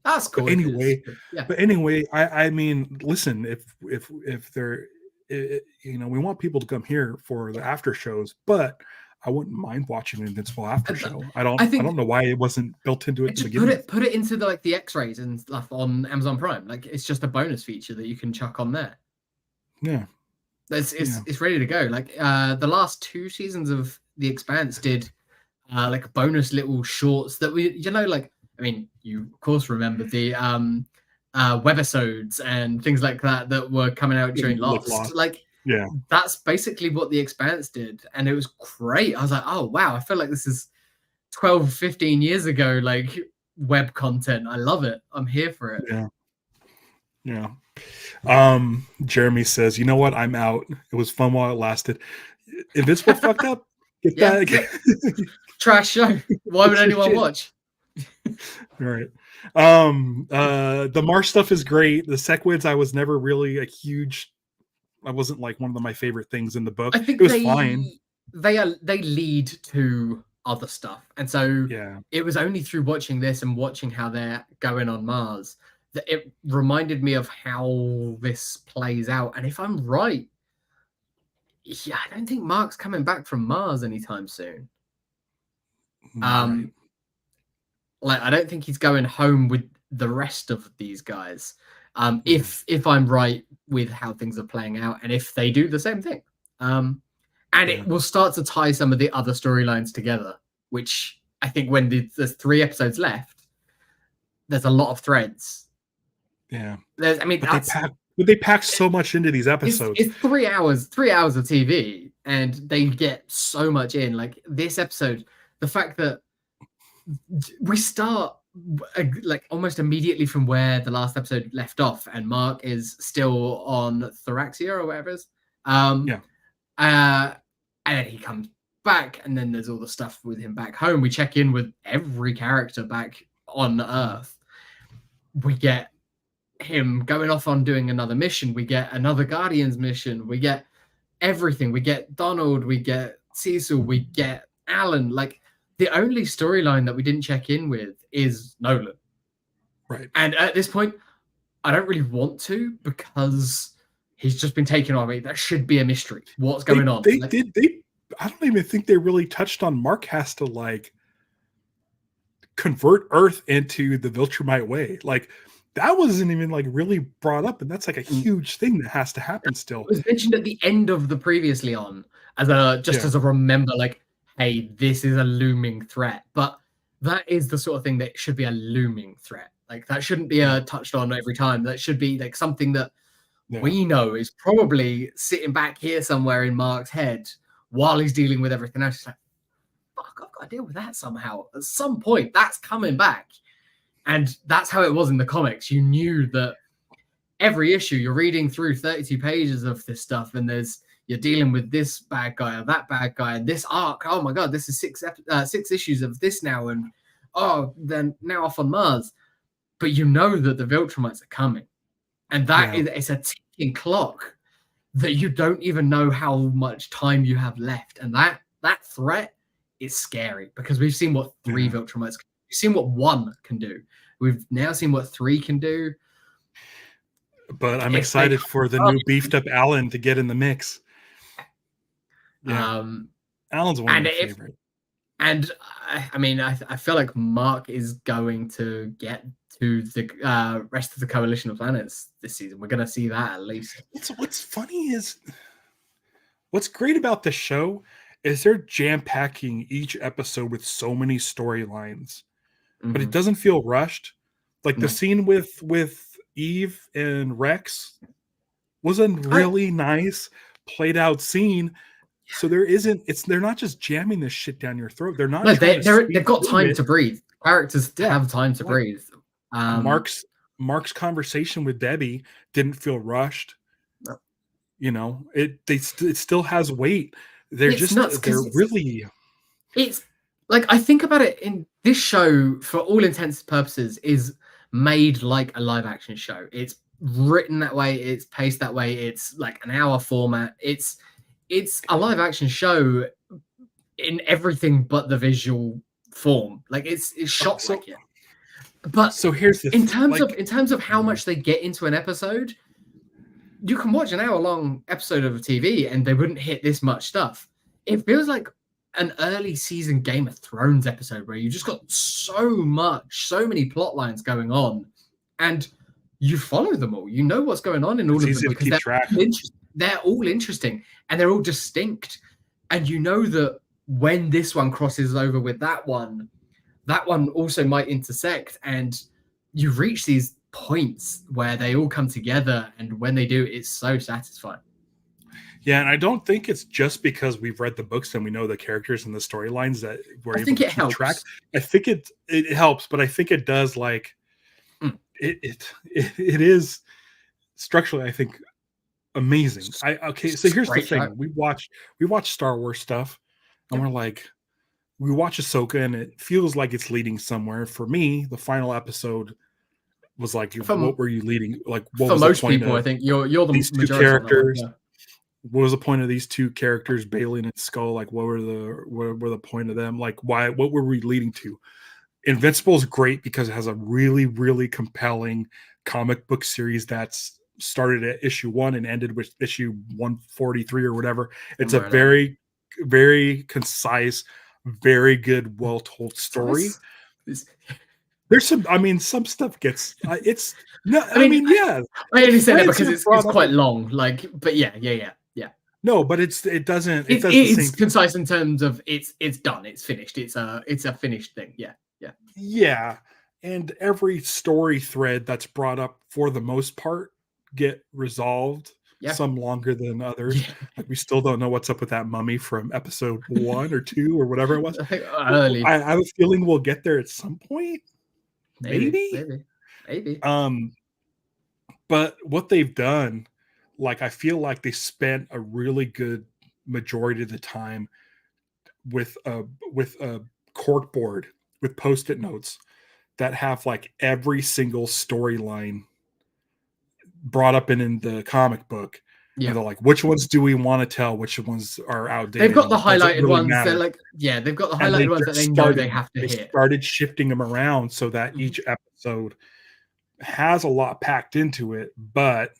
That's cool. But anyway, I mean, listen, if they're we want people to come here for the after shows, but I wouldn't mind watching an Invincible after show. I don't know why it wasn't built into it. Put it into the X-rays and stuff on Amazon Prime. Like, it's just a bonus feature that you can chuck on there. Yeah, it's ready to go. Like the last 2 seasons of The Expanse did like bonus little shorts that you of course remember the webisodes and things like that were coming out during Lost. Yeah, that's basically what The Expanse did, and it was great. I was like, oh wow, I feel like this is 12, 15 years ago, like web content. I love it. I'm here for it. Yeah. Jeremy says, you know what? I'm out. It was fun while it lasted. Invincible fucked up. Get that. Trash show. Why would anyone watch? All right. The Mars stuff is great. The Sequids, I was never really I wasn't like one of my favorite things in the book. I think it was fine. They lead to other stuff, and so it was only through watching this and watching how they're going on Mars that it reminded me of how this plays out. And if I'm right, I don't think Mark's coming back from Mars anytime soon. Right. Like, I don't think he's going home with the rest of these guys. If I'm right with how things are playing out, and if they do the same thing, it will start to tie some of the other storylines together, which I think when there's 3 episodes left, there's a lot of threads. Yeah, they pack so much into these episodes. It's 3 hours of TV, and they get so much in. Like this episode, the fact that we start like almost immediately from where the last episode left off, and Mark is still on Thoraxia or whatever it is. And then he comes back, and then there's all the stuff with him back home. We check in with every character back on Earth. We get him going off on doing another mission. We get another Guardians mission. We get everything. We get Donald. We get Cecil. We get Alan. Like, the only storyline that we didn't check in with is Nolan. Right. And at this point, I don't really want to, because he's just been taken away. That should be a mystery. What's going on? I don't even think they really touched on Mark has to like convert Earth into the Viltrumite way. Like that wasn't even like really brought up, and that's like a huge thing that has to happen still. It was mentioned at the end of the previously on as a remember, like, hey, this is a looming threat. But that is the sort of thing that should be a looming threat. Like that shouldn't be touched on every time. That should be like something that we know is probably sitting back here somewhere in Mark's head while he's dealing with everything else. He's like, fuck, I've got to deal with that somehow. At some point, that's coming back. And that's how it was in the comics. You knew that every issue you're reading through 32 pages of this stuff, and you're dealing with this bad guy or that bad guy, and this arc. Oh my god, this is six issues of this now, and then now off on Mars. But you know that the Viltrumites are coming, and that it's a ticking clock that you don't even know how much time you have left, and that threat is scary because we've seen what 3 Viltrumites. We've seen what 1 can do. We've now seen what 3 can do. But I'm excited for the new beefed up Alan to get in the mix. Yeah. Alan's one of my favorite. And I mean, I feel like Mark is going to get to the rest of the Coalition of Planets this season. We're going to see that at least. What's funny is what's great about the show is they're jam-packing each episode with so many storylines, but it doesn't feel rushed. Like the scene with Eve and Rex was a really nice played out scene. So they're not just jamming this shit down your throat. They're not. No, they've got time to breathe. Characters have time to breathe. Mark's conversation with Debbie didn't feel rushed. No. You know, it still has weight. It's like, I think about it, in this show, for all intents and purposes, is made like a live action show. It's written that way, it's paced that way, it's like an hour format. It's a live action show in everything but the visual form. Like it's shot like it. But so here's the in terms of how much they get into an episode, you can watch an hour-long episode of TV and they wouldn't hit this much stuff. It feels like an early season Game of Thrones episode where you just got so many plot lines going on, and you follow them all. You know what's going on in all of them because they're all interesting and they're all distinct. And you know that when this one crosses over with that one also might intersect, and you reach these points where they all come together, and when they do, it's so satisfying. Yeah, and I don't think it's just because we've read the books and we know the characters and the storylines that we're able to keep track. I think it helps, but I think it does it is structurally, I think, amazing. So here's the thing: we watch Star Wars stuff, and we're like, we watch Ahsoka, and it feels like it's leading somewhere. For me, the final episode was like, what were you leading? Like, what was most the point people, of I think you're the these two characters? What was the point of these two characters, Bailey and Skull? Like, what were the point of them? Like, why? What were we leading to? Invincible is great because it has a really, really compelling comic book series that's started at issue 1 and ended with issue 143 or whatever. It's a very, very concise, very good, well-told story. There's some stuff gets it's no. I mean, yeah. I only say that because it's quite long. Like, but yeah. No, but it doesn't. It's concise in terms of it's done. It's finished. It's a finished thing. Yeah. And every story thread that's brought up, for the most part, get resolved. Yeah. Some longer than others. Yeah. Like, we still don't know what's up with that mummy from episode 1 or 2 or whatever it was. Early. I have a feeling we'll get there at some point. Maybe. But what they've done, like, I feel like they spent a really good majority of the time with a cork board with Post-it notes that have like every single storyline brought up in the comic book. Yeah. And they're like, which ones do we want to tell? Which ones are outdated? They've got the highlighted ones. They're like, they've got the highlighted ones that they know they have to hit. They started shifting them around so that each episode has a lot packed into it, but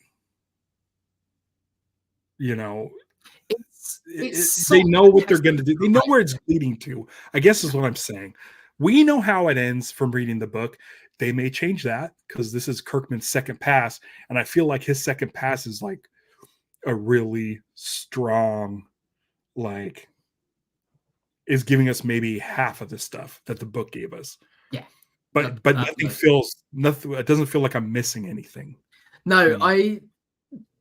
they know what they're going to do. They know where it's leading to, I guess is what I'm saying. We know how it ends from reading the book. They may change that because this is Kirkman's second pass. And I feel like his second pass is like a really strong, like, is giving us maybe half of the stuff that the book gave us. Yeah. But nothing. It doesn't feel like I'm missing anything. No,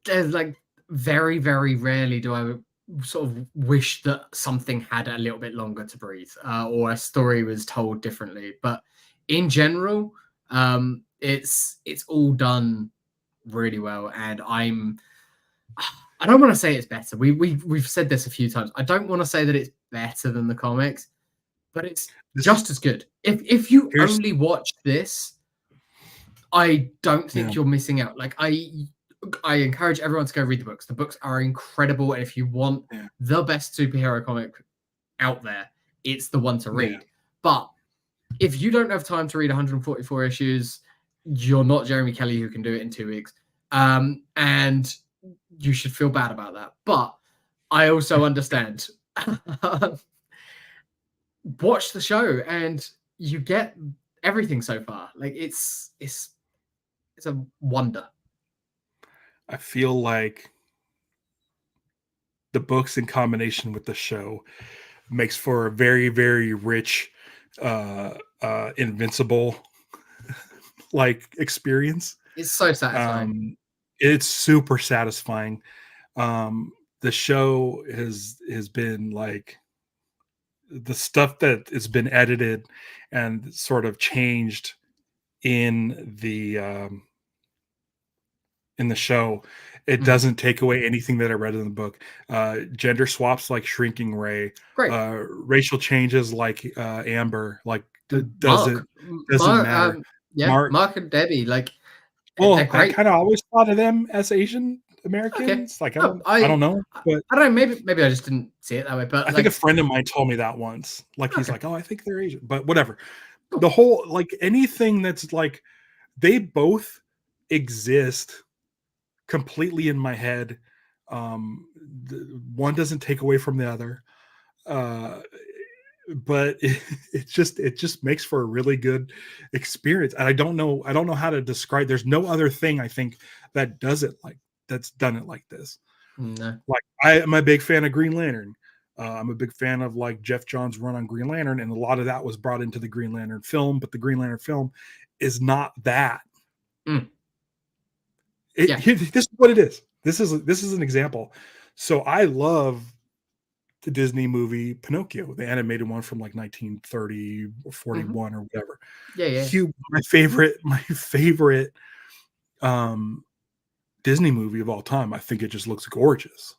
there's like very, very rarely do I sort of wish that something had a little bit longer to breathe, or a story was told differently. But in general, it's all done really well, and I don't want to say it's better. We've said this a few times. I don't want to say that it's better than the comics, but it's just as good. If you only watch this, I don't think you're missing out. Like I encourage everyone to go read the books. The books are incredible, and if you want the best superhero comic out there, it's the one to read. But if you don't have time to read 144 issues, you're not Jeremy Kelly who can do it in 2 weeks. And you should feel bad about that. But I also understand. Watch the show and you get everything so far. Like it's a wonder. I feel like the books in combination with the show makes for a very, very rich Invincible like experience. It's so satisfying. It's super satisfying. The show has been like the stuff that has been edited and sort of changed in the show. It doesn't take away anything that I read in the book. Gender swaps like Shrinking Ray. Great. Racial changes like Amber. Like doesn't matter. Mark and Debbie. Like, well, I kind of always thought of them as Asian Americans. Okay. Like I don't know, but I don't know. Maybe I just didn't see it that way. But I think a friend of mine told me that once. Like he's like, "Oh, I think they're Asian," but whatever. The whole like anything that's like they both exist completely in my head. One doesn't take away from the other, but it just makes for a really good experience. And I don't know how to describe. There's no other thing I think that does it that's done it like this. No. Like I'm a big fan of Green Lantern. I'm a big fan of like Jeff Johns' run on Green Lantern, and a lot of that was brought into the Green Lantern film, but the Green Lantern film is not that. This is what it is. This is an example. So I love the Disney movie Pinocchio, the animated one from like 1930 or 41 or whatever. My favorite Disney movie of all time. I think it just looks gorgeous.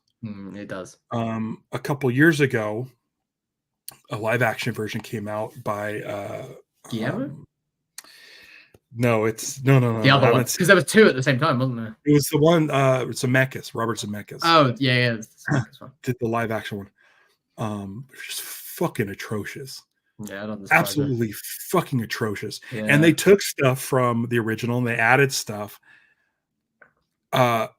It does. A couple years ago, a live action version came out by Guillermo? No, it's no. The other one, because there was two at the same time, wasn't there? It was the one. Zemeckis, Robert Zemeckis. Oh yeah. Did the live action one? Just fucking atrocious. Yeah, absolutely fucking atrocious. Yeah. And they took stuff from the original and they added stuff. And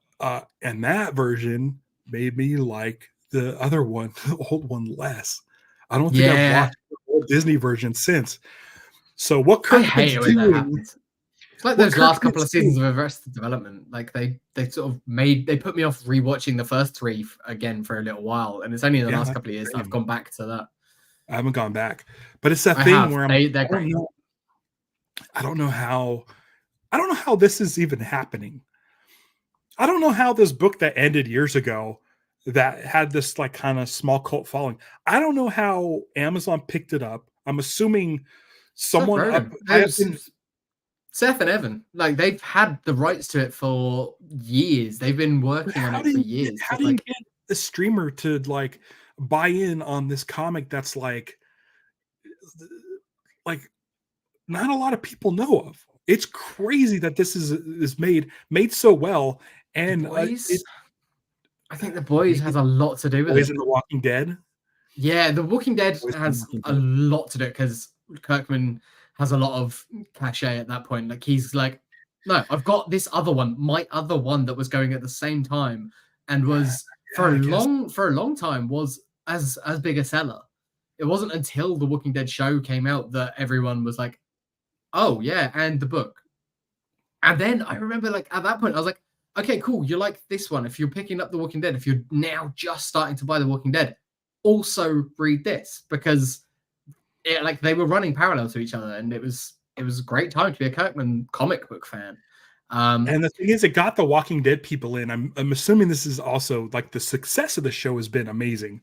that version made me like the other one, the old one, less. I don't think I've watched the old Disney version since. So what Kirkman's doing? It's like those last couple of seasons of Arrested Development. Like they sort of put me off rewatching the first three again for a little while, and it's only in the last couple of years I've gone back to that. I haven't gone back, but it's that thing where they're great. I don't know how this is even happening. I don't know how this book that ended years ago that had this like kind of small cult following. I don't know how Amazon picked it up. I'm assuming someone Seth and Evan, like they've had the rights to it for years. They've been working on it for years. How do you get a streamer to like buy in on this comic that's like not a lot of people know of? It's crazy that this is made so well. And I think The Boys has a lot to do with it. In The Walking Dead. Yeah, The Walking Dead has a lot to do because Kirkman has a lot of cachet at that point. Like he's like, no, I've got this other one, my other one that was going at the same time and was for I guess. a long time was as big a seller. It wasn't until the Walking Dead show came out that everyone was like, "Oh yeah," and the book. And then I remember, like, at that point, I was like, "Okay, cool. You like this one. If you're picking up The Walking Dead, if you're now just starting to buy The Walking Dead, also read this because like they were running parallel to each other, and it was a great time to be a Kirkman comic book fan." And the thing is, it got the Walking Dead people in. I'm assuming this is also like the success of the show has been amazing.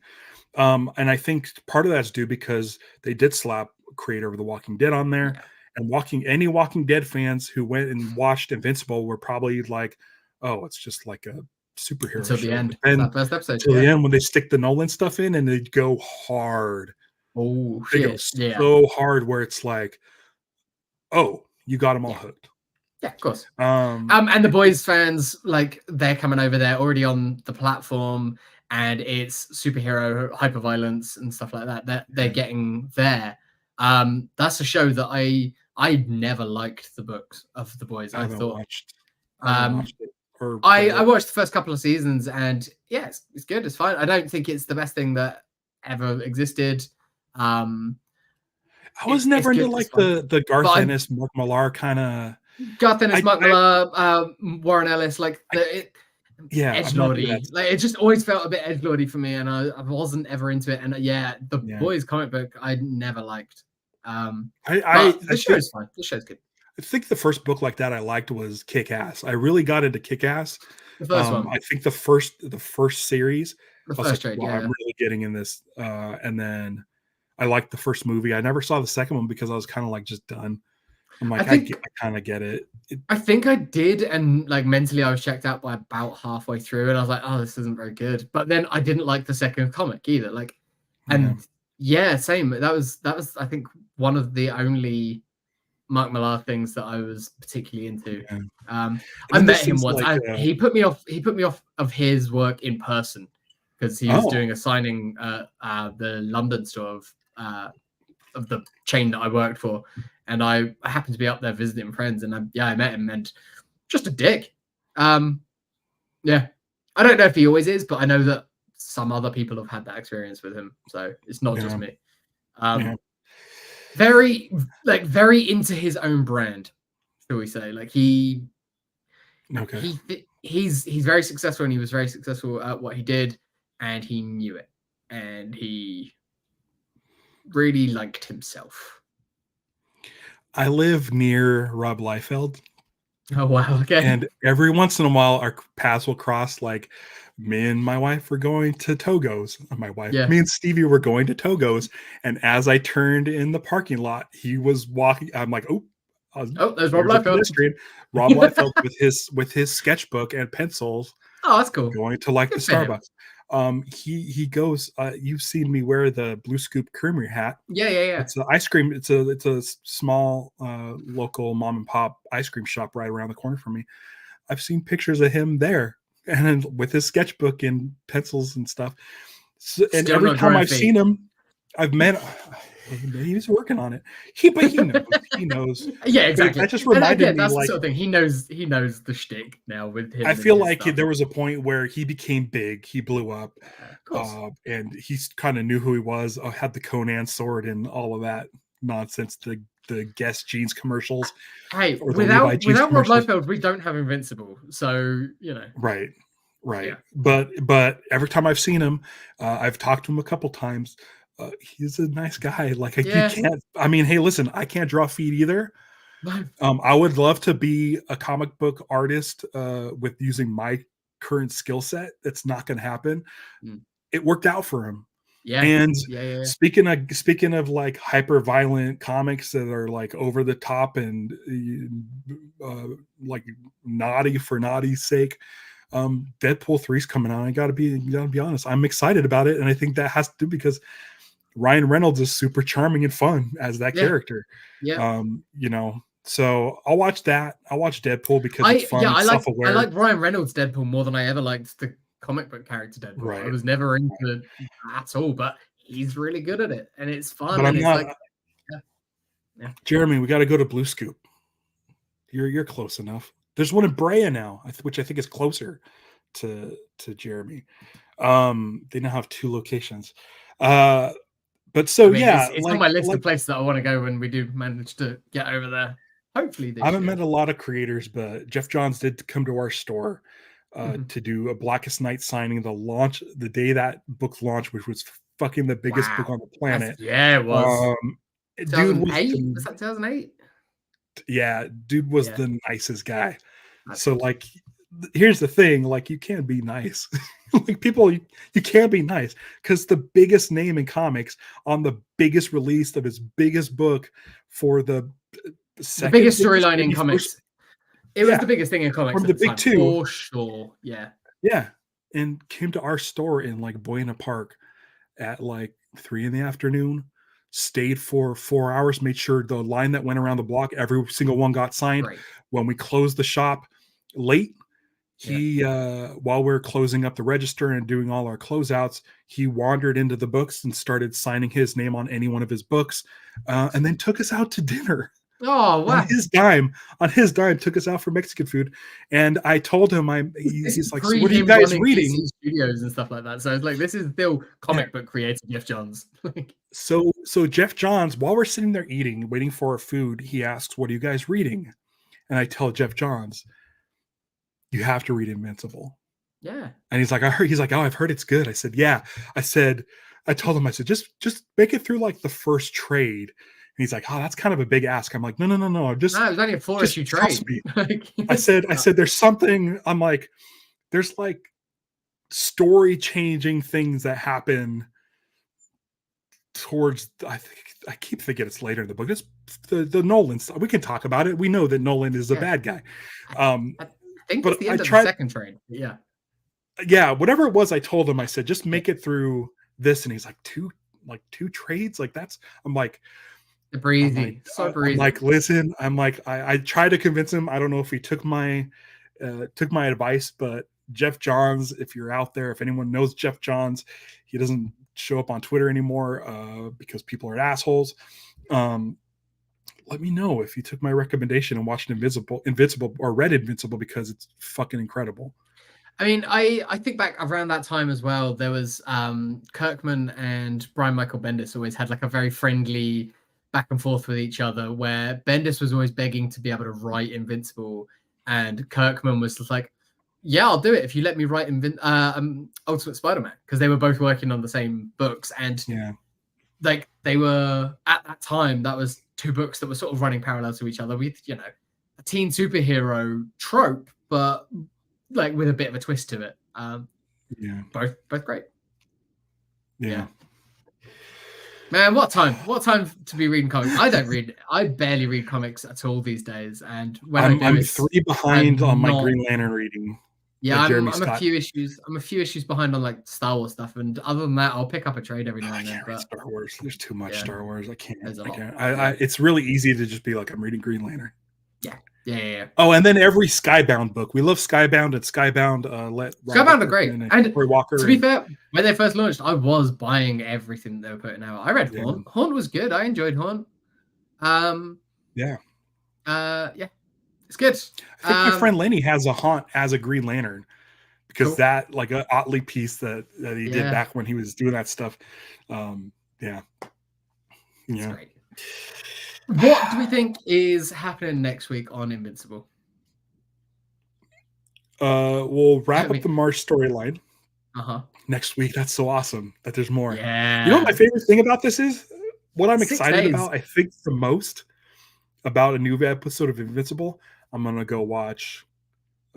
And I think part of that's due because they did slap creator of The Walking Dead on there. Yeah. And any Walking Dead fans who went and watched Invincible were probably like, oh, it's just like a superhero Until the show. end. But then That first episode. until Yeah. the end, when they stick the Nolan stuff in and they go hard. Oh They go shit. Yeah. so hard where it's like, oh, you got them all hooked. Yeah, of course. Um, And the boys fans, like, they're coming over there already on the platform, and it's superhero hyperviolence and stuff like that. They're getting there. That's a show that I never liked the books of the boys. I haven't watched it or I watched the first couple of seasons, and yeah, it's good. It's fine. I don't think it's the best thing that ever existed. I was never into like the Garth Ennis, Mark Millar kind of. Garth Ennis, Mark Millar, Warren Ellis, like edgelordy. Like it just always felt a bit edgelordy for me, and I wasn't ever into it. And the boys comic book I never liked. The show's fine. The show's good. I think the first book like that I liked was Kick Ass. I really got into Kick Ass. The first one. I think the first series. The first trade, I'm really getting in this. And then I liked the first movie. I never saw the second one because I was kind of like just done. I'm like, I kind of get it. I think I did, and like mentally I was checked out by about halfway through, and I was like, oh, this isn't very good. But then I didn't like the second comic either. Like, and same. That was I think one of the only Mark Millar things that I was particularly into. I met him once. He put me off of his work in person because he was doing a signing the London store of the chain that I worked for, and I happened to be up there visiting friends, and I met him, and just a dick. I don't know if he always is, but I know that some other people have had that experience with him, so it's not just me. Very into his own brand, shall we say? Like he's very successful, and he was very successful at what he did, and he knew it, and he really liked himself. I live near Rob Liefeld. Oh wow! Okay. And every once in a while, our paths will cross. Like me and my wife were going to Togo's. Me and Stevie were going to Togo's, and as I turned in the parking lot, he was walking. I'm like, there's Rob Liefeld. Rob Liefeld with his sketchbook and pencils. Oh, that's cool. Going to like the Starbucks. He goes, you've seen me wear the Blue Scoop Creamery hat. Yeah. It's an ice cream. It's a small local mom and pop ice cream shop right around the corner from me. I've seen pictures of him there, and with his sketchbook and pencils and stuff. So, and every time I've seen him, I've met. He's working on it. But he knows. Yeah, exactly. That just reminded me. That's the sort of thing. He knows the shtick now with him. I feel like there was a point where he became big. He blew up, and he kind of knew who he was. Had the Conan sword and all of that nonsense. The Guess jeans commercials. Hey, without Rob Liefeld, we don't have Invincible. So Right. Yeah. But every time I've seen him, I've talked to him a couple times. He's a nice guy. Like you can't. I mean, hey, listen, I can't draw feet either. I would love to be a comic book artist with using my current skill set. That's not going to happen. It worked out for him. Yeah. And speaking of like hyper violent comics that are like over the top and like naughty for naughty's sake, Deadpool 3's coming out. You gotta be honest. I'm excited about it, and I think that has to do because Ryan Reynolds is super charming and fun as that character. Yeah. So I'll watch that. I'll watch Deadpool because it's fun. I like Ryan Reynolds Deadpool more than I ever liked the comic book character Deadpool. Right. I was never into it at all, but he's really good at it, and it's fun. But I'm not. Jeremy, we got to go to Blue Scoop. You're close enough. There's one in Brea now, which I think is closer to Jeremy. They now have 2 locations. But so, I mean, yeah, it's on my list of places that I want to go when we do manage to get over there. Hopefully this I haven't year. met a lot of creators, but Jeff Johns did come to our store to do a Blackest Night signing. The day that book launched, which was fucking the biggest book on the planet. It was. Dude was 2008? Was that 2008? Yeah, dude was the nicest guy. So like, here's the thing: like, you can't be nice. Like, people, you can't be nice because the biggest name in comics on the biggest release of his biggest book for the biggest storyline in comics. It was the biggest thing in comics from the big two, for sure. Yeah, and came to our store in like Buena Park at like 3 p.m. Stayed for 4 hours, made sure the line that went around the block, every single one got signed. Right. When we closed the shop late, he while we were closing up the register and doing all our closeouts, he wandered into the books and started signing his name on any one of his books, and then took us out to dinner. Oh, wow. On his dime, took us out for Mexican food. And I told him, he's like, so what are you guys reading? Studios and stuff like that. So it's like, this is still comic book creator Jeff Johns. So Jeff Johns, while we're sitting there eating, waiting for our food, he asks, what are you guys reading? And I tell Jeff Johns, you have to read Invincible. Yeah. And he's like, oh, I've heard it's good. I said, yeah. I told him, just make it through like the first trade. And he's like, oh, that's kind of a big ask. I'm like, no. It was only a 4-issue trade. I said, there's something. I'm like, there's like story changing things that happen towards. I keep thinking it's later in the book. It's the Nolan stuff. We can talk about it. We know that Nolan is a bad guy. I think it's the end of the second trade. Yeah. Yeah, whatever it was, I told him. I said, just make it through this. And he's like, two trades, like that's. I'm like. Breezy. I'm like, listen, I tried to convince him. I don't know if he took my advice, but Jeff Johns, if you're out there, if anyone knows Jeff Johns, he doesn't show up on Twitter anymore because people are assholes. Let me know if you took my recommendation and watched Invincible or read Invincible, because it's fucking incredible. I mean, I think back around that time as well, there was Kirkman and Brian Michael Bendis always had like a very friendly back and forth with each other, where Bendis was always begging to be able to write Invincible, and Kirkman was just like, yeah, I'll do it if you let me write Ultimate Spider-Man, because they were both working on the same books. And like, they were, at that time, that was 2 books that were sort of running parallel to each other with, a teen superhero trope, but like with a bit of a twist to it. Both great. Yeah. Man, what time to be reading comics? I barely read comics at all these days. And when I'm 3 behind on my Green Lantern reading. Yeah, I'm a few issues behind on like Star Wars stuff. And other than that, I'll pick up a trade every now and then. But Star Wars, there's too much Star Wars. I can't. It's really easy to just be like, I'm reading Green Lantern. Yeah. Oh, and then every Skybound book. We love Skybound, and Skybound Skybound are great. And Troy Walker, to be fair, when they first launched, I was buying everything they were putting out. I read Haunt. Haunt was good. I enjoyed Haunt. Yeah. It's good. I think my friend Lenny has a Haunt as a Green Lantern, because that, like, a Otley piece that he did back when he was doing that stuff. Great. What do we think is happening next week on Invincible? We'll wrap up the March storyline next week. That's so awesome that there's more. Yeah. You know what my favorite thing about this is? What I'm excited about, I think, the most about a new episode of Invincible. I'm gonna go watch.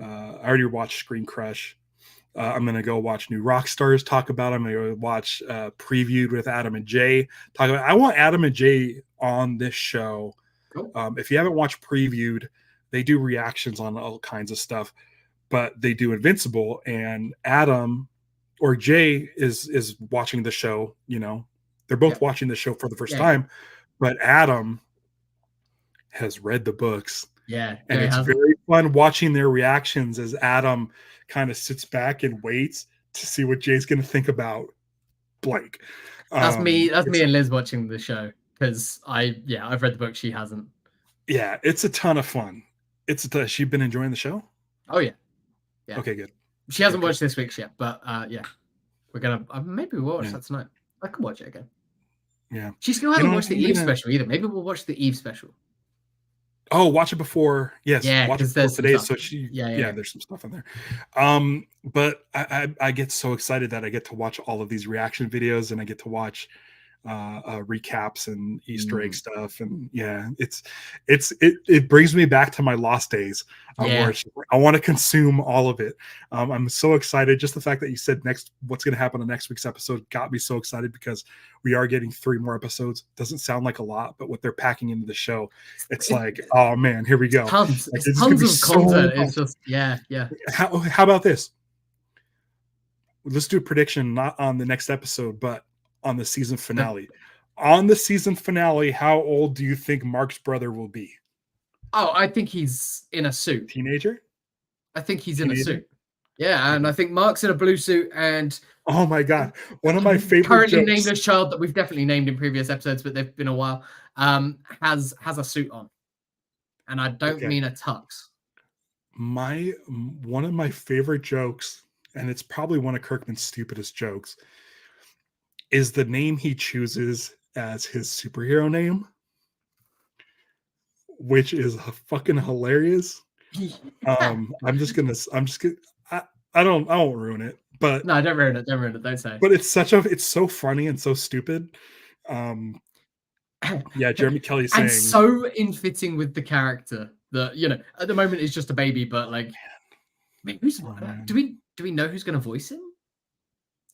I already watched Screen Crush. I'm gonna go watch New Rockstars talk about it. I'm gonna go watch Previewed with Adam and Jay talk about it. I want Adam and Jay on this show. Cool. If you haven't watched Previewed, they do reactions on all kinds of stuff, but they do Invincible, and Adam or Jay is watching the show. They're both watching the show for the first time, but Adam has read the books. Yeah. And it's very fun watching their reactions as Adam kind of sits back and waits to see what Jay's going to think about Blake. That's me and Liz watching the show, because I've read the book. She hasn't. Yeah, it's a ton of fun. Has she been enjoying the show? Oh, yeah. Okay, good. She hasn't watched this week's yet, but yeah, we're gonna maybe we'll watch that tonight. I can watch it again. Yeah, she still hasn't watched the Eve special either. Maybe we'll watch the Eve special. Oh, watch it before. Yes, yeah, watch it before today. So there's some stuff in there. But I get so excited that I get to watch all of these reaction videos, and I get to watch recaps and Easter egg stuff, and it brings me back to my Lost days. Where I want to consume all of it. I'm so excited. Just the fact that you said what's going to happen on next week's episode got me so excited, because we are getting 3 more episodes. Doesn't sound like a lot, but what they're packing into the show, it's like, oh man, here we go. Tons, like, tons of content. It's just yeah. How about this? Let's do a prediction, not on the next episode, but on the season finale. On the season finale, how old do you think Mark's brother will be? Oh, I think he's in a suit. Teenager? I think he's in a suit. Yeah, and I think Mark's in a blue suit, and oh my god, one of my favorite currently nameless child that we've definitely named in previous episodes, but they've been a while, has a suit on, and I don't mean a tux. One of my favorite jokes, and it's probably one of Kirkman's stupidest jokes, is the name he chooses as his superhero name, which is fucking hilarious. I won't ruin it, but no, don't ruin it. Don't say it. But it's so funny and so stupid. Jeremy Kelly's saying, and so in fitting with the character that, at the moment is just a baby, but like, do we know who's going to voice him?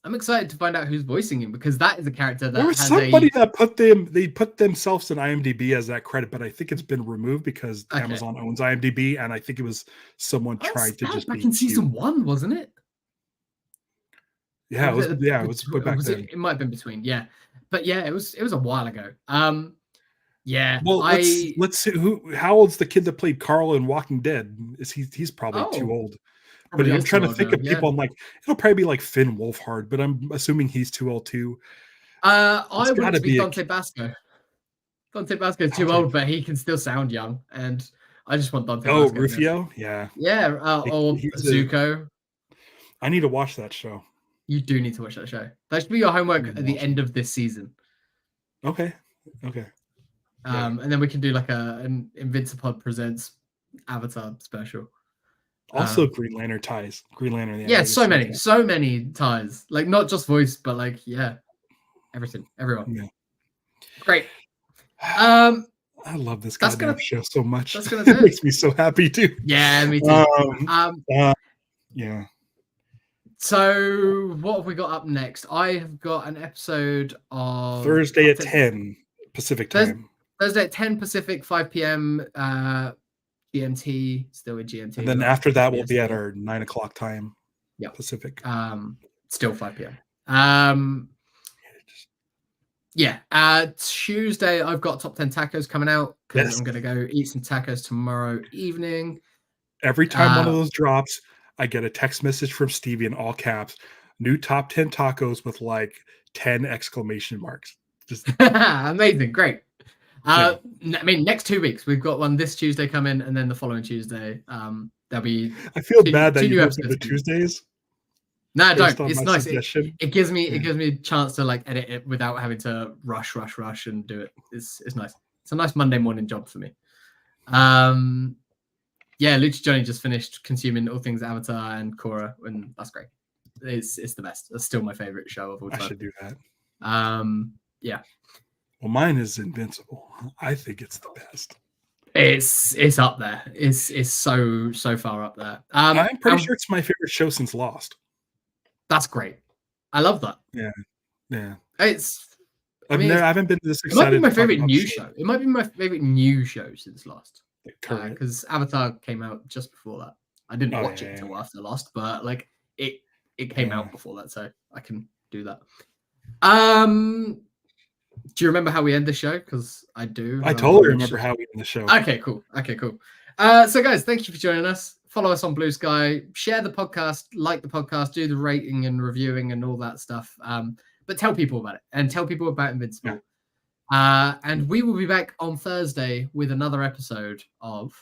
I'm excited to find out who's voicing him, because that is a character that there was somebody that put themselves in IMDb as that credit, but I think it's been removed because Amazon owns IMDb, and I think it was someone trying to just back in season 1, wasn't it? Yeah, it was way back then. It might have been between, but it was a while ago. Well, let's see how old's the kid that played Carl in Walking Dead? He's probably too old. But I'm trying to think of people. I'm like, it'll probably be like Finn Wolfhard, but I'm assuming he's too old too. I want it to be Dante Basco. Dante Basco is too old, but he can still sound young, and I just want Dante. Oh, Rufio, yeah. Or Zuko. I need to watch that show. You do need to watch that show. That should be your homework at the end of this season. Okay. And then we can do like an Invincipod presents Avatar special. Also, Green Lantern ties. Green Lantern. So many ties. Like not just voice, but like everything, everyone. Yeah. Great. I love this goddamn show so much. That's gonna do it. Makes me so happy too. Yeah, me too. Yeah. So what have we got up next? I have got an episode of Thursday at 10 Pacific time. Thursday at 10 Pacific, 5 p.m. GMT, still in GMT. And then after that, we'll be at our 9 o'clock time. Yeah, Pacific. Still 5 p.m. Tuesday I've got Top 10 Tacos coming out, because I'm gonna go eat some tacos tomorrow evening. Every time one of those drops, I get a text message from Stevie in all caps: new Top 10 tacos with like 10 exclamation marks. Just amazing, great. I mean, next 2 weeks we've got one this Tuesday coming, and then the following Tuesday there'll be. I feel bad that you have the Tuesdays. No, don't. It's nice. It gives me a chance to like edit it without having to rush and do it. It's nice. It's a nice Monday morning job for me. Lucha Johnny just finished consuming all things Avatar and Korra, and that's great. It's the best. That's still my favorite show of all time. I should do that. Well, mine is Invincible. I think it's the best. It's up there. It's so far up there. I'm pretty sure it's my favorite show since Lost. That's great. I love that. Yeah. I haven't been this excited. It might be my favorite new show. It might be my favorite new show since Lost. Because Avatar came out just before that. I didn't watch it until after Lost, but like it came out before that, so I can do that. Do you remember how we end the show? Because I do. I totally remember how we end the show. Okay, cool. So guys, thank you for joining us. Follow us on Blue Sky. Share the podcast, like the podcast, do the rating and reviewing and all that stuff. But tell people about it, and tell people about Invincible. And we will be back on Thursday with another episode of